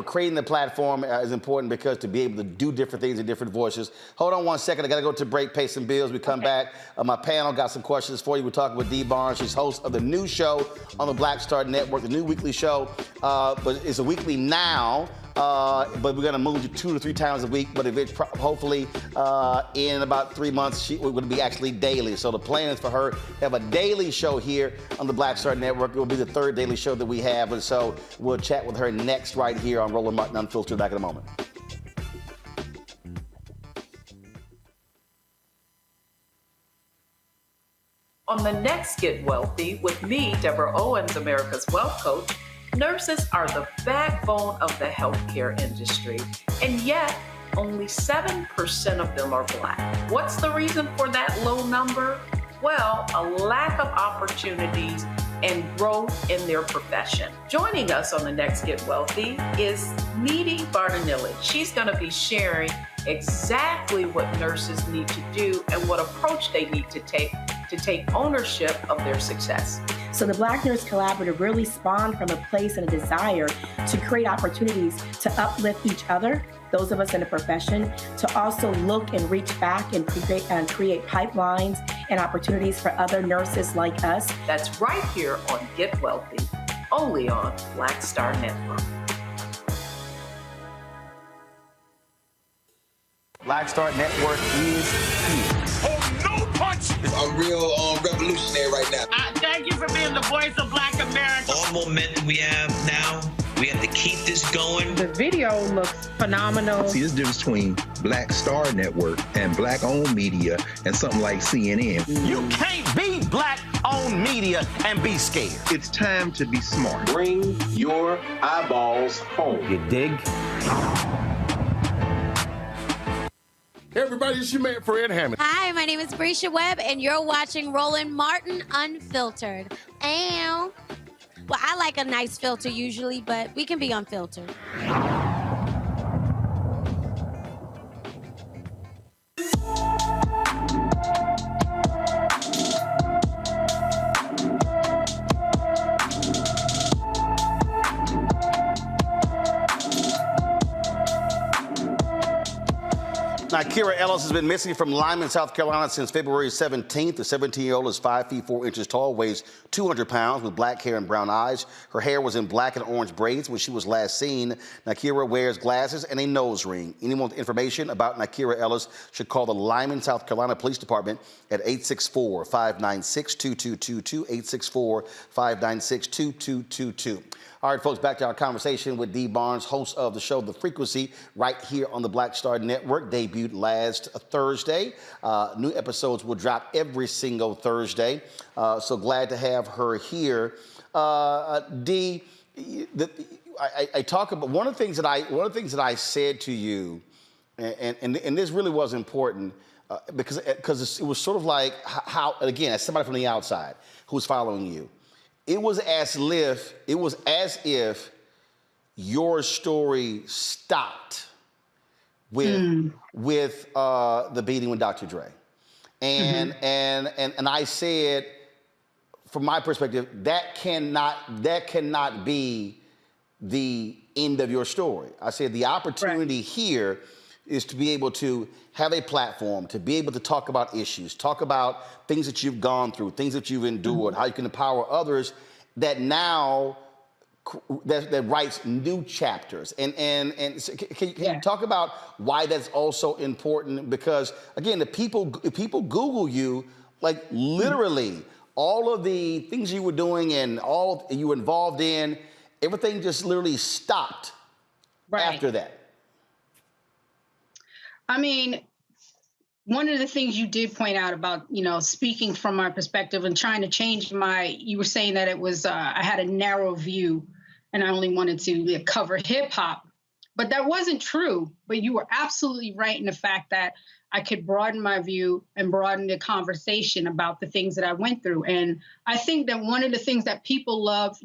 Speaker 1: creating the platform is important, because to be able to do different things in different voices. Hold on one second. I got to go to break, pay some bills. We come back. My panel got some questions for you. We're talking with Dee Barnes. She's host of the new show on the Black Star Network, the new weekly show. But it's a weekly now. But we're going to move you 2 to 3 times a week. But hopefully in about 3 months, we're going to be actually daily. So the plan is for her to have a daily show here on the Black Star Network. It will be the 3rd daily show that we have. And so we'll chat with her next right here on Roland Martin Unfiltered. Back in a moment.
Speaker 3: On the next Get Wealthy with me, Deborah Owens, America's Wealth Coach, nurses are the backbone of the healthcare industry, and yet only 7% of them are Black. What's the reason for that low number? Well, a lack of opportunities and growth in their profession. Joining us on the next Get Wealthy is Needy Barnanilli. She's going to be sharing exactly what nurses need to do and what approach they need to take ownership of their success.
Speaker 4: So the Black Nurse Collaborative really spawned from a place and a desire to create opportunities to uplift each other, those of us in the profession, to also look and reach back and create pipelines and opportunities for other nurses like us.
Speaker 3: That's right here on Get Wealthy, only on Black Star Network.
Speaker 1: Black Star Network is here.
Speaker 12: I'm real revolutionary right now.
Speaker 13: Thank you for being the voice of Black America.
Speaker 12: All momentum we have now, we have to keep this going.
Speaker 23: The video looks phenomenal.
Speaker 9: See, there's a difference between Black Star Network and Black-owned media and something like CNN.
Speaker 1: You can't be Black-owned media and be scared.
Speaker 9: It's time to be smart.
Speaker 12: Bring your eyeballs home.
Speaker 1: You dig?
Speaker 2: Everybody, it's your man, Fred Hammond.
Speaker 14: Hi, my name is Brescia Webb, and you're watching Roland Martin Unfiltered. Well, I like a nice filter usually, but we can be unfiltered.
Speaker 1: Kira Ellis has been missing from Lyman, South Carolina since February 17th. The 17-year-old is 5 feet 4 inches tall, weighs 200 pounds, with black hair and brown eyes. Her hair was in black and orange braids when she was last seen. Kira wears glasses and a nose ring. Anyone with information about Kira Ellis should call the Lyman, South Carolina Police Department at 864-596-2222, 864-596-2222. All right, folks, back to our conversation with Dee Barnes, host of the show The Frequency, right here on the Black Star Network. Debuted last Thursday. New episodes will drop every single Thursday. So glad to have her here. Dee, I talk about one of the things that I said to you, and this really was important because it was sort of like how, again, as somebody from the outside who's following you. It was as if your story stopped with the beating with Dr. Dre, and I said, from my perspective, that cannot be the end of your story. I said the opportunity here is to be able to have a platform, to be able to talk about issues, talk about things that you've gone through, things that you've endured, how you can empower others that now that writes new chapters. And so can you talk about why that's also important? Because again, if people Google you, like literally all of the things you were doing and all you were involved in, everything just literally stopped after that.
Speaker 25: I mean, one of the things you did point out about, speaking from my perspective and trying to change you were saying that it was, I had a narrow view and I only wanted to cover hip hop, but that wasn't true. But you were absolutely right in the fact that I could broaden my view and broaden the conversation about the things that I went through. And I think that one of the things that people love,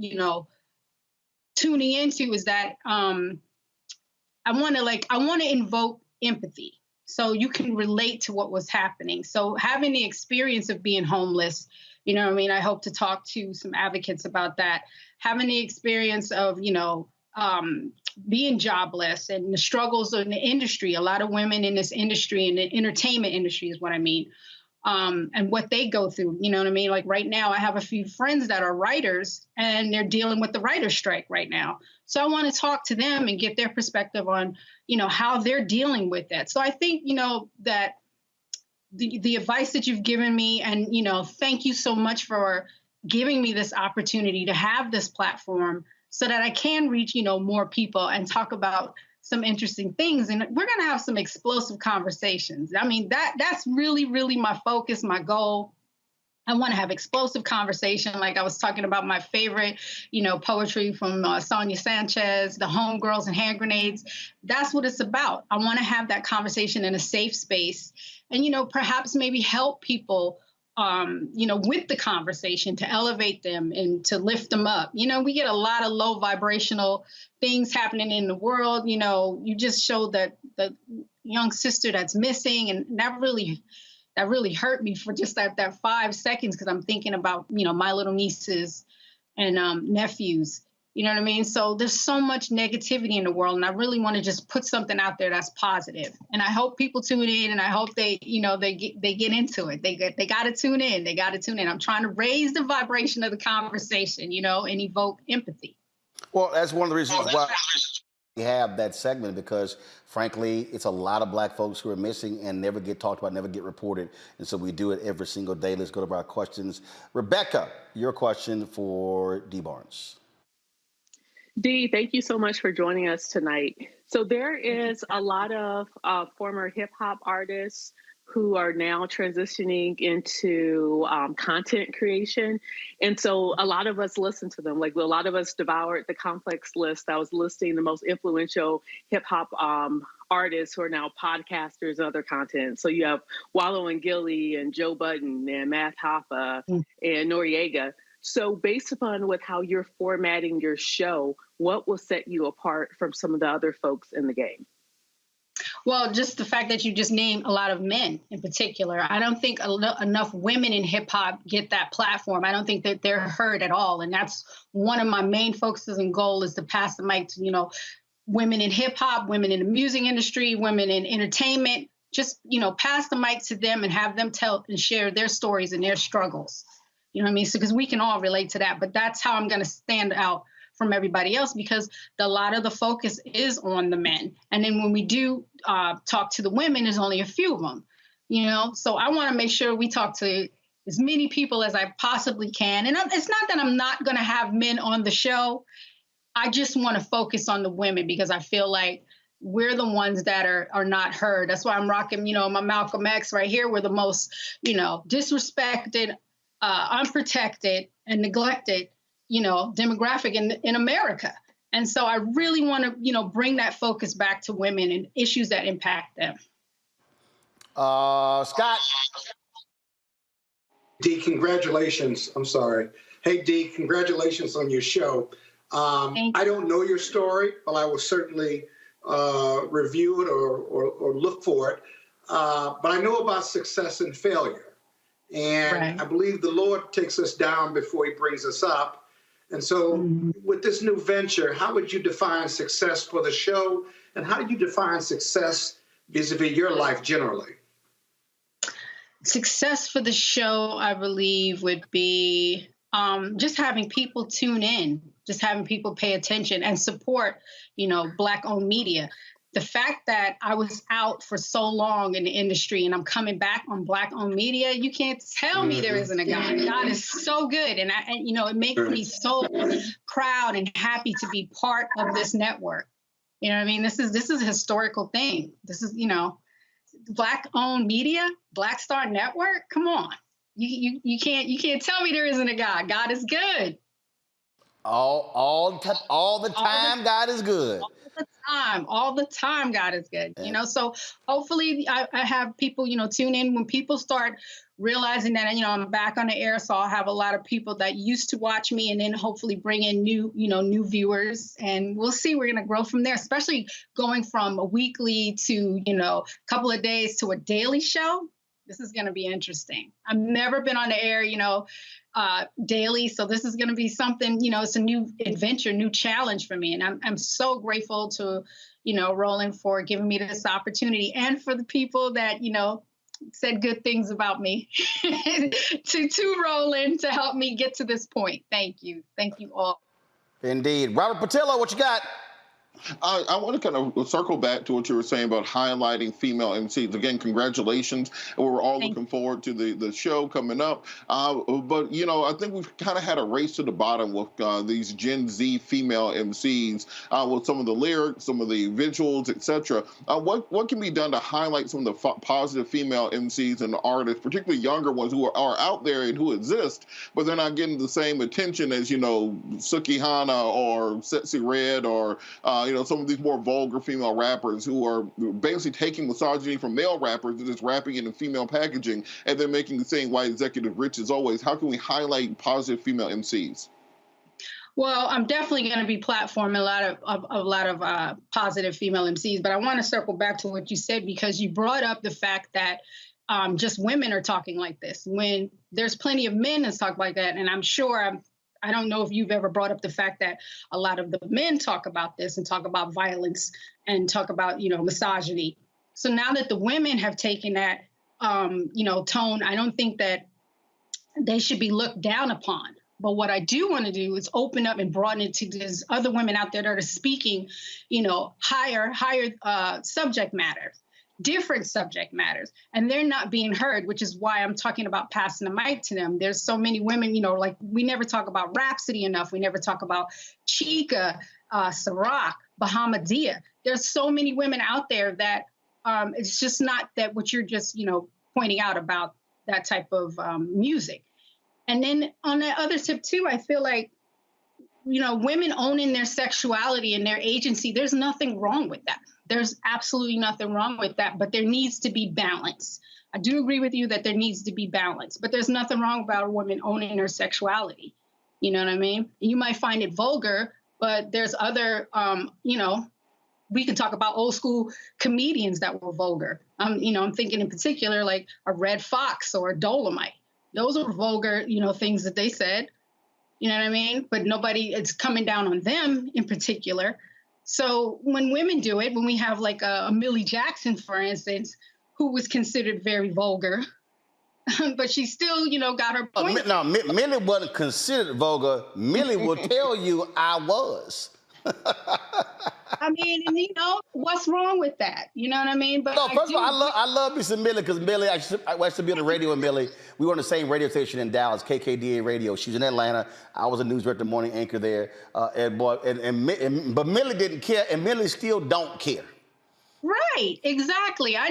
Speaker 25: tuning into is that I want to invoke empathy. So you can relate to what was happening. So having the experience of being homeless, I hope to talk to some advocates about that. Having the experience of, being jobless and the struggles in the industry, a lot of women in this industry, in the entertainment industry is what I mean, and what they go through, Like right now, I have a few friends that are writers and they're dealing with the writer's strike right now. So I want to talk to them and get their perspective on, how they're dealing with that. So I think, that the advice that you've given me and, thank you so much for giving me this opportunity to have this platform so that I can reach, more people and talk about some interesting things. And we're going to have some explosive conversations. I mean, that's really, really my focus, my goal. I want to have explosive conversation. Like I was talking about my favorite, poetry from Sonia Sanchez, the Homegirls and Hand Grenades. That's what it's about. I want to have that conversation in a safe space and, perhaps maybe help people, with the conversation to elevate them and to lift them up. We get a lot of low vibrational things happening in the world. You just showed that the young sister that's missing, and that really hurt me for just that 5 seconds, because I'm thinking about, my little nieces and nephews, you know what I mean? So there's so much negativity in the world, and I really want to just put something out there that's positive. And I hope people tune in, and I hope they get into it. They got to tune in. They got to tune in. I'm trying to raise the vibration of the conversation, and evoke empathy.
Speaker 1: Well, that's one of the reasons why we have that segment, because frankly, it's a lot of black folks who are missing and never get talked about, never get reported. And so we do it every single day. Let's go to our questions. Rebecca, your question for Dee Barnes.
Speaker 8: Dee, thank you so much for joining us tonight. So there is a lot of former hip hop artists who are now transitioning into content creation. And so a lot of us listen to them. Like a lot of us devoured the Complex list that was listing the most influential hip hop artists who are now podcasters and other content. So you have Wallow and Gilly and Joe Budden and Matt Hoffa and Noriega. So based upon with how you're formatting your show, what will set you apart from some of the other folks in the game?
Speaker 25: Well, just the fact that you just named a lot of men in particular. I don't think enough women in hip hop get that platform. I don't think that they're heard at all. And that's one of my main focuses and goal is to pass the mic to, you know, women in hip hop, women in the music industry, women in entertainment. Just, you know, pass the mic to them and have them tell and share their stories and their struggles. You know what I mean? So, because we can all relate to that. But that's how I'm going to stand out from everybody else, because a lot of the focus is on the men. And then when we do talk to the women, there's only a few of them, you know? So I want to make sure we talk to as many people as I possibly can. And it's not that I'm not going to have men on the show. I just want to focus on the women because I feel like we're the ones that are not heard. That's why I'm rocking, you know, my Malcolm X right here. We're the most, you know, disrespected, unprotected, and neglected, you know, demographic in America. And so I really want to, you know, bring that focus back to women and issues that impact them.
Speaker 1: Scott.
Speaker 20: Dee, congratulations. I'm sorry. Hey, Dee, congratulations on your show. I don't know your story, but I will certainly review it or look for it. But I know about success and failure. And I believe the Lord takes us down before he brings us up. And so with this new venture, how would you define success for the show? And how do you define success vis-a-vis your life generally?
Speaker 25: Success for the show, I believe, would be just having people tune in, just having people pay attention and support, you know, Black-owned media. The fact that I was out for so long in the industry and I'm coming back on Black-owned media, you can't tell me there isn't a God. God is so good. And you know, it makes me so proud and happy to be part of this network. You know what I mean? This is a historical thing. This is, you know, Black-owned media, Black Star Network. Come on. You can't tell me there isn't a God. God is good.
Speaker 1: All the time, God is good.
Speaker 25: All the time, God is good. You know, so hopefully I have people, you know, tune in when people start realizing that, you know, I'm back on the air. So I'll have a lot of people that used to watch me and then hopefully bring in new viewers, and we'll see. We're going to grow from there, especially going from a weekly to, you know, a couple of days to a daily show. This is going to be interesting. I've never been on the air, you know, daily. So this is going to be something, you know, it's a new adventure, new challenge for me. And I'm so grateful to, you know, Roland for giving me this opportunity, and for the people that, you know, said good things about me to Roland to help me get to this point. Thank you. Thank you all.
Speaker 1: Indeed. Robert Patillo, what you got?
Speaker 2: I want to kind of circle back to what you were saying about highlighting female MCs. Again, congratulations. We're all looking forward to the show coming up. But, you know, I think we've kind of had a race to the bottom with these Gen Z female MCs, with some of the lyrics, some of the visuals, etc. What can be done to highlight some of the positive female MCs and artists, particularly younger ones who are out there and who exist, but they're not getting the same attention as, you know, Suki Hana or Sexy Red or, you know, some of these more vulgar female rappers who are basically taking misogyny from male rappers and just wrapping it in female packaging and then making the same white executive rich as always. How can we highlight positive female MCs?
Speaker 25: Well, I'm definitely going to be platforming a lot of positive female MCs, but I want to circle back to what you said, because you brought up the fact that just women are talking like this when there's plenty of men that's talk like that. And I'm sure I don't know if you've ever brought up the fact that a lot of the men talk about this and talk about violence and talk about, you know, misogyny. So now that the women have taken that, you know, tone, I don't think that they should be looked down upon. But what I do want to do is open up and broaden it to these other women out there that are speaking, you know, higher subject matter. Different subject matters, and they're not being heard, which is why I'm talking about passing the mic to them. There's so many women, you know, like we never talk about Rhapsody enough. We never talk about Chica, Ciroc, Bahamadia. There's so many women out there that it's just not that what you're just, you know, pointing out about that type of music. And then on the other tip too, I feel like women owning their sexuality and their agency, there's nothing wrong with that. There's absolutely nothing wrong with that, but there needs to be balance. I do agree with you that there needs to be balance, but there's nothing wrong about a woman owning her sexuality. You know what I mean? You might find it vulgar, but there's other, we can talk about old school comedians that were vulgar. I'm thinking in particular like a Red Fox or a Dolomite. Those are vulgar, things that they said. You know what I mean? But it's coming down on them in particular. So when women do it, when we have like a Millie Jackson, for instance, who was considered very vulgar, but she still, got her point.
Speaker 1: No, Millie wasn't considered vulgar. Millie will tell you I was.
Speaker 25: I mean, and what's wrong with that? You know what I mean? But
Speaker 1: no, first of all, I love me some Millie because Millie, I used to be on the radio with Millie. We were on the same radio station in Dallas, KKDA Radio. She was in Atlanta. I was a news director, morning anchor there. But Millie didn't care, and Millie still don't care.
Speaker 25: Right, exactly. I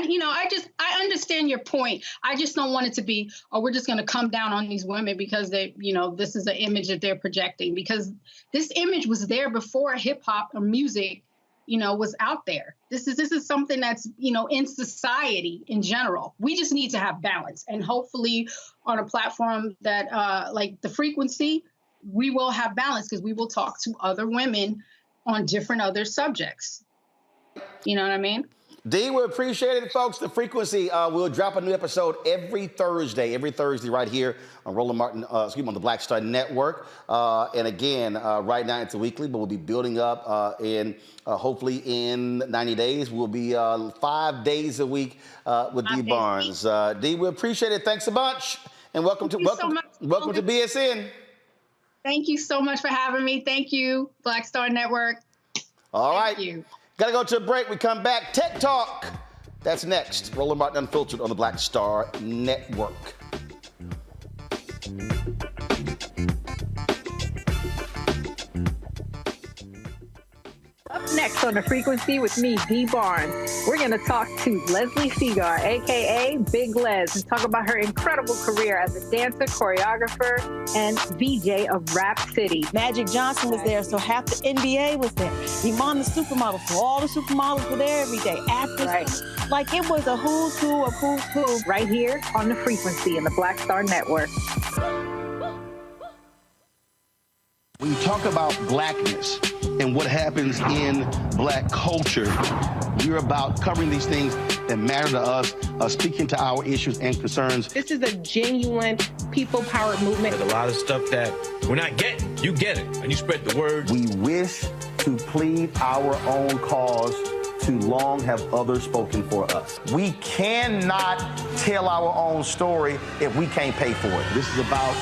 Speaker 25: understand your point. I just don't want it to be, we're just going to come down on these women because they, this is the image that they're projecting. Because this image was there before hip hop or music, was out there. This is something that's, in society in general. We just need to have balance, and hopefully on a platform that like The Frequency, we will have balance because we will talk to other women on different other subjects. You know what I mean?
Speaker 1: D, we appreciate it, folks. The Frequency, we'll drop a new episode every Thursday right here on Roland Martin, on the Black Star Network. And again, right now it's a weekly, but we'll be building up hopefully in 90 days. We'll be 5 days a week with D Barnes. D, we appreciate it. Thanks a bunch. And welcome to BSN.
Speaker 25: Thank you so much for having me. Thank you, Black Star Network.
Speaker 1: All right.
Speaker 25: Thank you.
Speaker 1: Gotta go to a break. We come back. Tech Talk. That's next. Roland Martin Unfiltered on the Black Star Network.
Speaker 5: Up next on The Frequency with me, D Barnes, we're going to talk to Leslie Seagar, a.k.a. Big Les, and talk about her incredible career as a dancer, choreographer, and VJ of Rap City.
Speaker 7: Magic Johnson was there, so half the NBA was there. Iman the supermodel, so all the supermodels were there every day. Like it was a who's who of who's who.
Speaker 5: Right here on The Frequency in the Black Star Network.
Speaker 10: When you talk about blackness and what happens in black culture, we're about covering these things that matter to us, speaking to our issues and concerns.
Speaker 23: This is a genuine people-powered movement.
Speaker 12: There's a lot of stuff that we're not getting. You get it, and you spread the word.
Speaker 10: We wish to plead our own cause. Too long have others spoken for us.
Speaker 1: We cannot tell our own story if we can't pay for it.
Speaker 10: This is about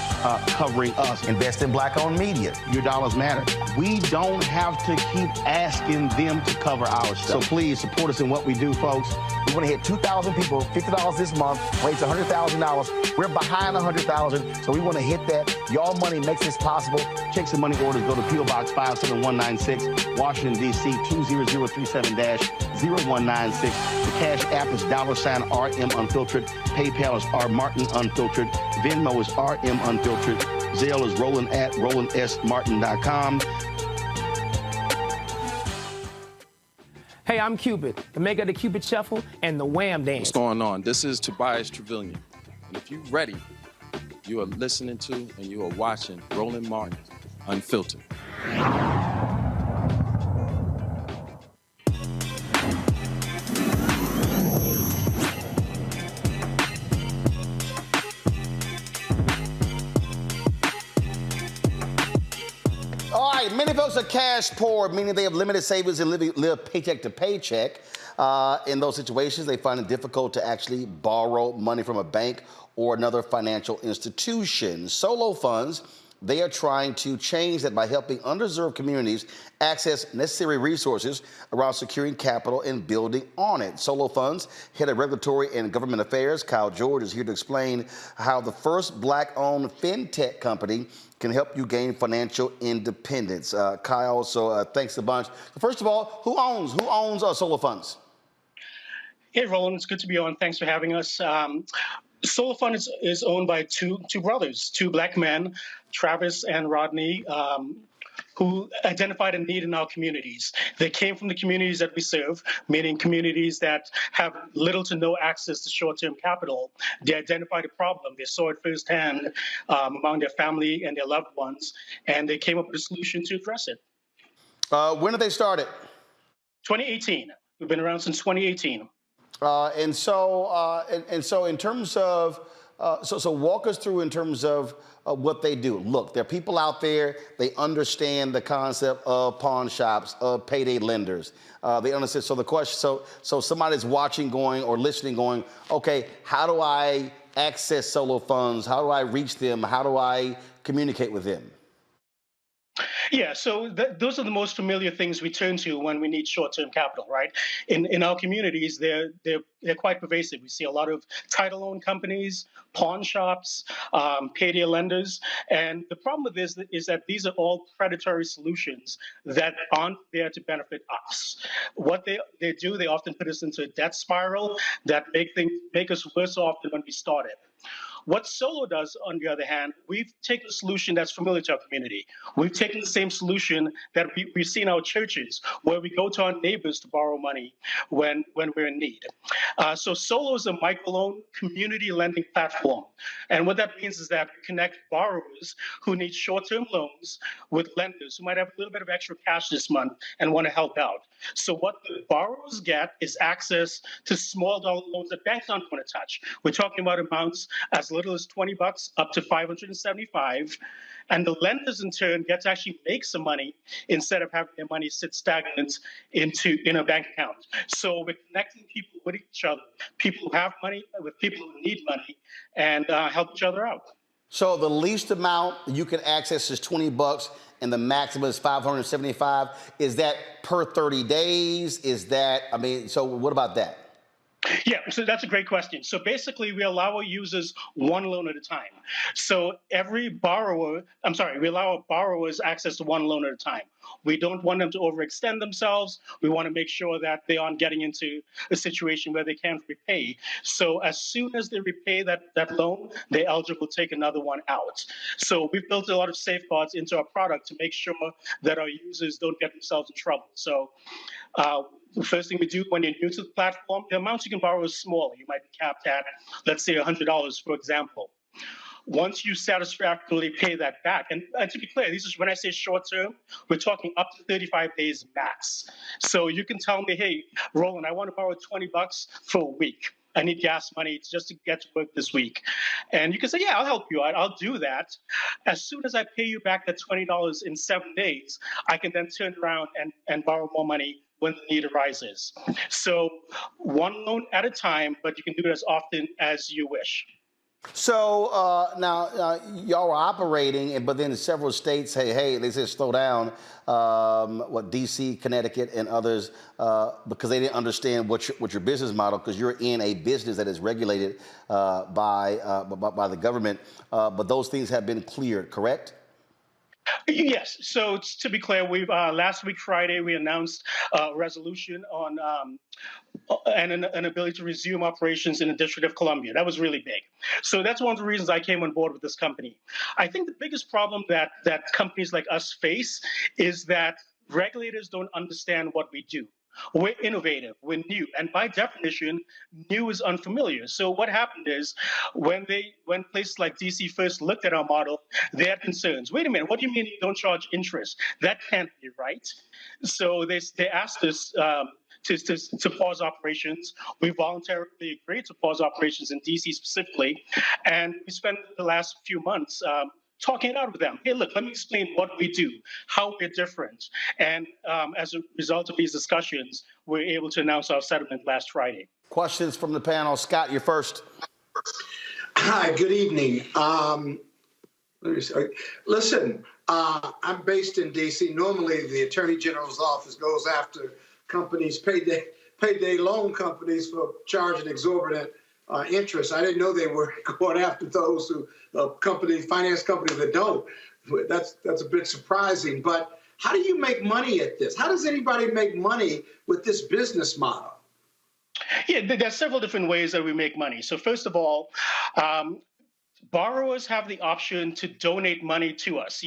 Speaker 10: covering us.
Speaker 1: Invest in black-owned media.
Speaker 10: Your dollars matter. We don't have to keep asking them to cover our stuff. So please support us in what we do, folks.
Speaker 1: We want to hit 2,000 people, $50 this month, raise $100,000. We're behind $100,000, so we want to hit that. Y'all money makes this possible.
Speaker 10: Checks and money orders go to P.O. Box 57196, Washington, D.C. 20037-0196. The Cash App is $RM Unfiltered. PayPal is R Martin Unfiltered. Venmo is RM Unfiltered. Zelle is Roland at RolandSMartin.com.
Speaker 15: Hey, I'm Cupid, the maker of the Cupid Shuffle and the Wham Dance.
Speaker 16: What's going on? This is Tobias Trevelyan. And if you're ready, you are listening to and you are watching Roland Martin Unfiltered.
Speaker 1: Many folks are cash poor, meaning they have limited savings and live paycheck to paycheck. In those situations, they find it difficult to actually borrow money from a bank or another financial institution. Solo funds, they are trying to change that by helping underserved communities access necessary resources around securing capital and building on it. Solo Funds, head of regulatory and government affairs, Kyle George, is here to explain how the first black-owned fintech company can help you gain financial independence. Kyle, so thanks a bunch. First of all, who owns Solo Funds?
Speaker 17: Hey, Roland, it's good to be on. Thanks for having us. Solo Fund is owned by two brothers, two black men, Travis and Rodney. who identified a need in our communities. They came from the communities that we serve, meaning communities that have little to no access to short-term capital. They identified a problem. They saw it firsthand among their family and their loved ones, and they came up with a solution to address it.
Speaker 1: When did they start it?
Speaker 17: 2018. We've been around since 2018.
Speaker 1: And so in terms of, so walk us through in terms of what they do. Look, there are people out there, they understand the concept of pawn shops, of payday lenders. They understand, so the question, so somebody's watching going or listening going, okay, how do I access solo funds? How do I reach them? How do I communicate with them?
Speaker 17: Yeah, so those are the most familiar things we turn to when we need short-term capital, right? In our communities, they're quite pervasive. We see a lot of title loan companies, pawn shops, payday lenders, and the problem with this is that these are all predatory solutions that aren't there to benefit us. What they do, they often put us into a debt spiral that make us worse off than when we started. What Solo does, on the other hand, we've taken a solution that's familiar to our community. We've taken the same solution that we see in our churches, where we go to our neighbors to borrow money when we're in need. So Solo is a microloan community lending platform. And what that means is that we connect borrowers who need short-term loans with lenders who might have a little bit of extra cash this month and want to help out. So what the borrowers get is access to small dollar loans that banks aren't going to touch. We're talking about amounts as little as $20 up to $575, and the lenders in turn get to actually make some money instead of having their money sit stagnant in a bank account. So we're connecting people with each other, people who have money with people who need money, and help each other out.
Speaker 1: So the least amount you can access is $20 and the maximum is $575. Is that per 30 days? Is that, I mean, so what about that?
Speaker 17: Yeah, so that's a great question. So basically, we allow our users one loan at a time. So we allow our borrowers access to one loan at a time. We don't want them to overextend themselves. We want to make sure that they aren't getting into a situation where they can't repay. So as soon as they repay that loan, they're eligible to take another one out. So we've built a lot of safeguards into our product to make sure that our users don't get themselves in trouble. So the first thing we do when you're new to the platform, the amount you can borrow is smaller. You might be capped at, let's say, $100, for example. Once you satisfactorily pay that back, and to be clear, this is when I say short term, we're talking up to 35 days max. So you can tell me, hey, Roland, I want to borrow $20 for a week. I need gas money just to get to work this week. And you can say, yeah, I'll help you out. I'll do that. As soon as I pay you back that $20 in 7 days, I can then turn around and borrow more money when the need arises. So one loan at a time, but you can do it as often as you wish.
Speaker 1: So now y'all are operating, but then in several states, hey, they said slow down. DC, Connecticut, and others, because they didn't understand what your business model, because you're in a business that is regulated by the government. But those things have been cleared, correct?
Speaker 17: Yes. So to be clear, we've last week Friday we announced a resolution on and an ability to resume operations in the District of Columbia. That was really big. So that's one of the reasons I came on board with this company. I think the biggest problem that companies like us face is that regulators don't understand what we do. We're innovative, we're new, and by definition, new is unfamiliar. So what happened is when places like DC first looked at our model, they had concerns. Wait a minute, what do you mean you don't charge interest? That can't be right. So they asked us to pause operations. We voluntarily agreed to pause operations in DC specifically, and we spent the last few months talking it out with them. Hey, look, let me explain what we do, how we're different. And as a result of these discussions, we're able to announce our settlement last Friday.
Speaker 1: Questions from the panel. Scott, you're first.
Speaker 20: Hi, good evening. Listen, I'm based in D.C. Normally, the Attorney General's office goes after companies, payday loan companies for charging exorbitant interest. I didn't know they were going after those finance companies that don't. That's a bit surprising. But how do you make money at this? How does anybody make money with this business model?
Speaker 17: Yeah, there's several different ways that we make money. So first of all, borrowers have the option to donate money to us.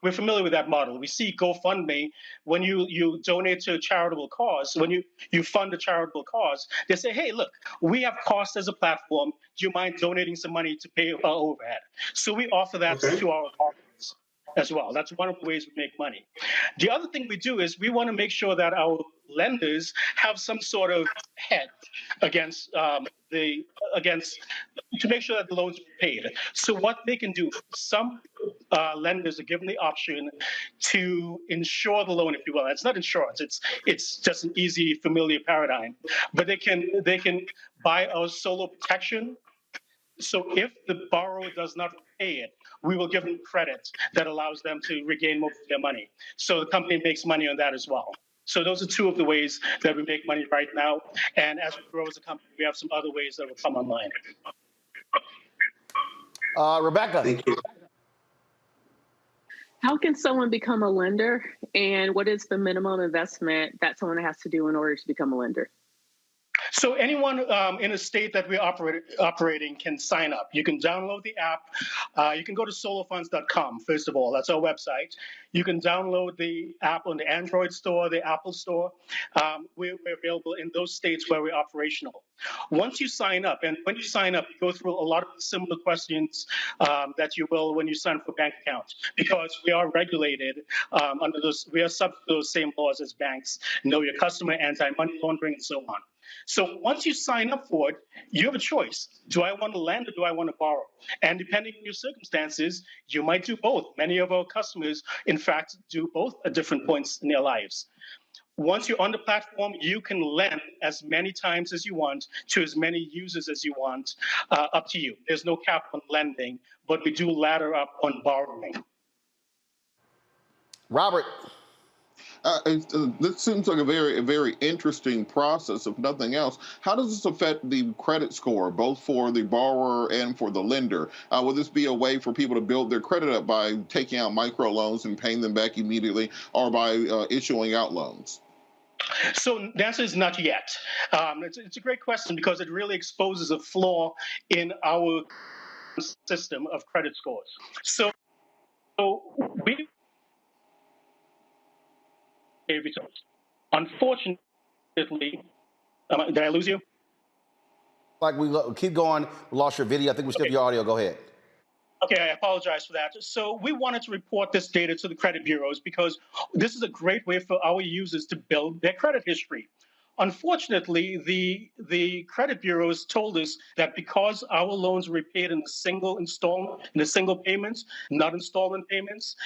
Speaker 17: We're familiar with that model. We see GoFundMe, when you donate to a charitable cause, when you fund a charitable cause, they say, hey, look, we have costs as a platform. Do you mind donating some money to pay our overhead? So we offer that to our borrowers as well. That's one of the ways we make money. The other thing we do is we want to make sure that our lenders have some sort of hedge against to make sure that the loans are paid. So what they can do, some lenders are given the option to insure the loan, if you will. It's not insurance; it's just an easy, familiar paradigm. But they can buy our solo protection. So if the borrower does not pay it, we will give them credit that allows them to regain most of their money. So the company makes money on that as well. So those are two of the ways that we make money right now. And as we grow as a company, we have some other ways that will come online.
Speaker 1: Rebecca.
Speaker 20: Thank you.
Speaker 8: How can someone become a lender, and what is the minimum investment that someone has to do in order to become a lender?
Speaker 17: So anyone in a state that we're operating can sign up. You can download the app. You can go to solofunds.com, first of all. That's our website. You can download the app on the Android store, the Apple store. We're available in those states where we're operational. Once you sign up, and when you sign up, you go through a lot of the similar questions that you will when you sign up for a bank account, because we are regulated under those, we are subject to those same laws as banks, know your customer, anti-money laundering, and so on. So once you sign up for it, you have a choice. Do I want to lend or do I want to borrow? And depending on your circumstances, you might do both. Many of our customers, in fact, do both at different points in their lives. Once you're on the platform, you can lend as many times as you want to as many users as you want, up to you. There's no cap on lending, but we do ladder up on borrowing.
Speaker 1: Robert.
Speaker 2: This seems like a very interesting process, if nothing else. How does this affect the credit score, both for the borrower and for the lender? Will this be a way for people to build their credit up by taking out microloans and paying them back immediately, or by issuing out loans?
Speaker 17: So the answer is not yet. It's a great question because it really exposes a flaw in our system of credit scores. So we unfortunately, did I lose you?
Speaker 1: Like we keep going. We lost your video. I think we still have your audio. Go ahead.
Speaker 17: Okay, I apologize for that. So we wanted to report this data to the credit bureaus because this is a great way for our users to build their credit history. Unfortunately, the credit bureaus told us that because our loans were repaid in a single installment, in a single payments, not installment payments,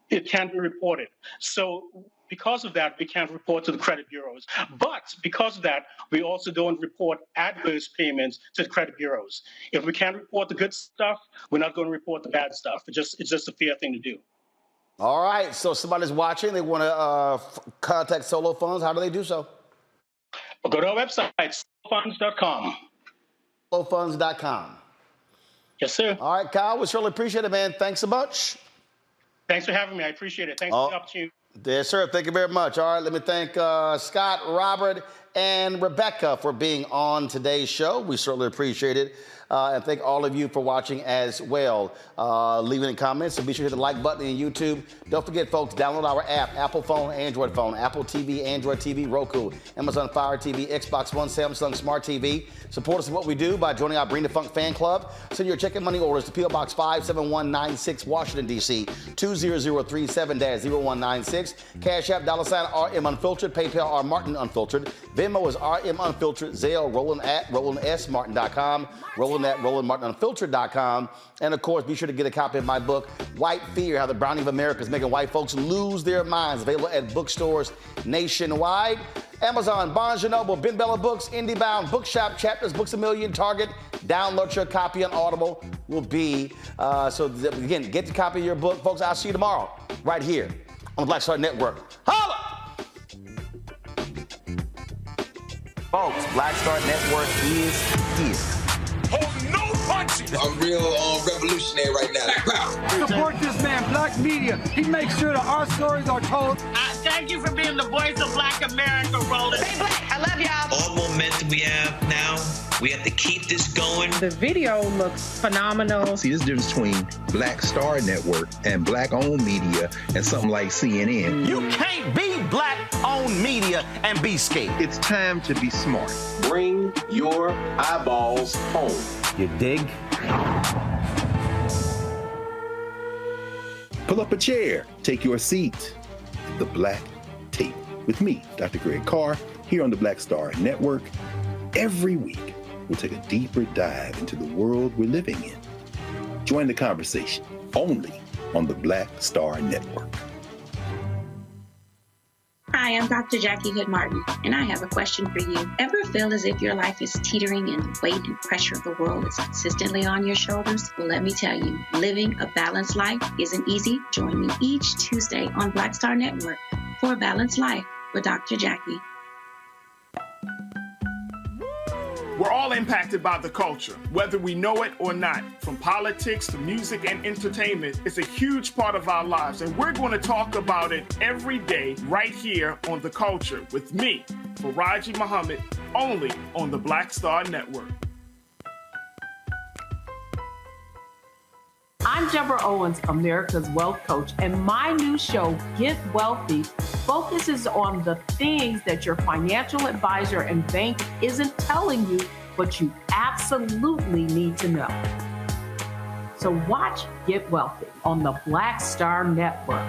Speaker 17: it can't be reported. So because of that, we can't report to the credit bureaus. But because of that, we also don't report adverse payments to the credit bureaus. If we can't report the good stuff, we're not going to report the bad stuff. It's just a fair thing to do.
Speaker 1: All right. So somebody's watching. They want to contact Solo Funds. How do they do so?
Speaker 17: Well, go to our website, solofunds.com.
Speaker 1: Solofunds.com.
Speaker 17: Yes, sir.
Speaker 1: All right, Kyle. We certainly appreciate it, man. Thanks so much.
Speaker 17: Thanks for having me. I appreciate it. Thanks for the opportunity.
Speaker 1: Yes, sir. Thank you very much. All right, let me thank Scott, Robert, and Rebecca for being on today's show. We certainly appreciate it. And thank all of you for watching as well. Leaving comments, so be sure to hit the like button on YouTube. Don't forget, folks, download our app, Apple phone, Android phone, Apple TV, Android TV, Roku, Amazon Fire TV, Xbox One, Samsung Smart TV. Support us in what we do by joining our Bring the Funk fan club. Send your check and money orders to P.O. Box 57196, Washington, D.C., 20037-0196. Cash App, $RM Unfiltered. PayPal, R Martin Unfiltered. Venmo is RM Unfiltered. Zelle, Roland at RolandSMartin.com. Roland at RolandMartinUnfiltered.com. And of course, be sure to get a copy of my book, White Fear, How the Browning of America is Making White Folks Lose Their Minds. Available at bookstores nationwide. Amazon, Barnes & Noble, Ben Bella Books, IndieBound, Bookshop, Chapters, Books A Million, Target. Download your copy on Audible. Will be, again, get the copy of your book. Folks, I'll see you tomorrow right here on the Black Star Network. Holla! Folks, Black Star Network is here.
Speaker 6: I'm real revolutionary right now. Black power.
Speaker 11: Support this man, Black Media. He makes sure that our stories are told.
Speaker 13: Thank you for being the voice of Black America, Roland.
Speaker 6: Stay black. I love y'all.
Speaker 12: All momentum we have now We have to keep this going.
Speaker 23: The video looks phenomenal.
Speaker 9: See, this difference between Black Star Network and Black-owned media and something like CNN.
Speaker 11: You can't be Black-owned media and be scared.
Speaker 9: It's time to be smart.
Speaker 6: Bring your eyeballs home.
Speaker 11: You dig?
Speaker 9: Pull up a chair, take your seat at the Black Table with me, Dr. Greg Carr, here on the Black Star Network. Every week, we'll take a deeper dive into the world we're living in. Join the conversation only on the Black Star Network.
Speaker 18: Hi, I'm Dr. Jackie Hood Martin, and I have a question for you. Ever feel as if your life is teetering and the weight and pressure of the world is consistently on your shoulders? Well, let me tell you, living a balanced life isn't easy. Join me each Tuesday on Black Star Network for A Balanced Life with Dr. Jackie.
Speaker 19: We're all impacted by the culture, whether we know it or not. From politics to music and entertainment, it's a huge part of our lives, and we're going to talk about it every day right here on The Culture with me, Faraji Muhammad, only on the Black Star Network.
Speaker 3: I'm Deborah Owens, America's Wealth Coach, and my new show, Get Wealthy, focuses on the things that your financial advisor and bank isn't telling you, but you absolutely need to know. So watch Get Wealthy on the Black Star Network.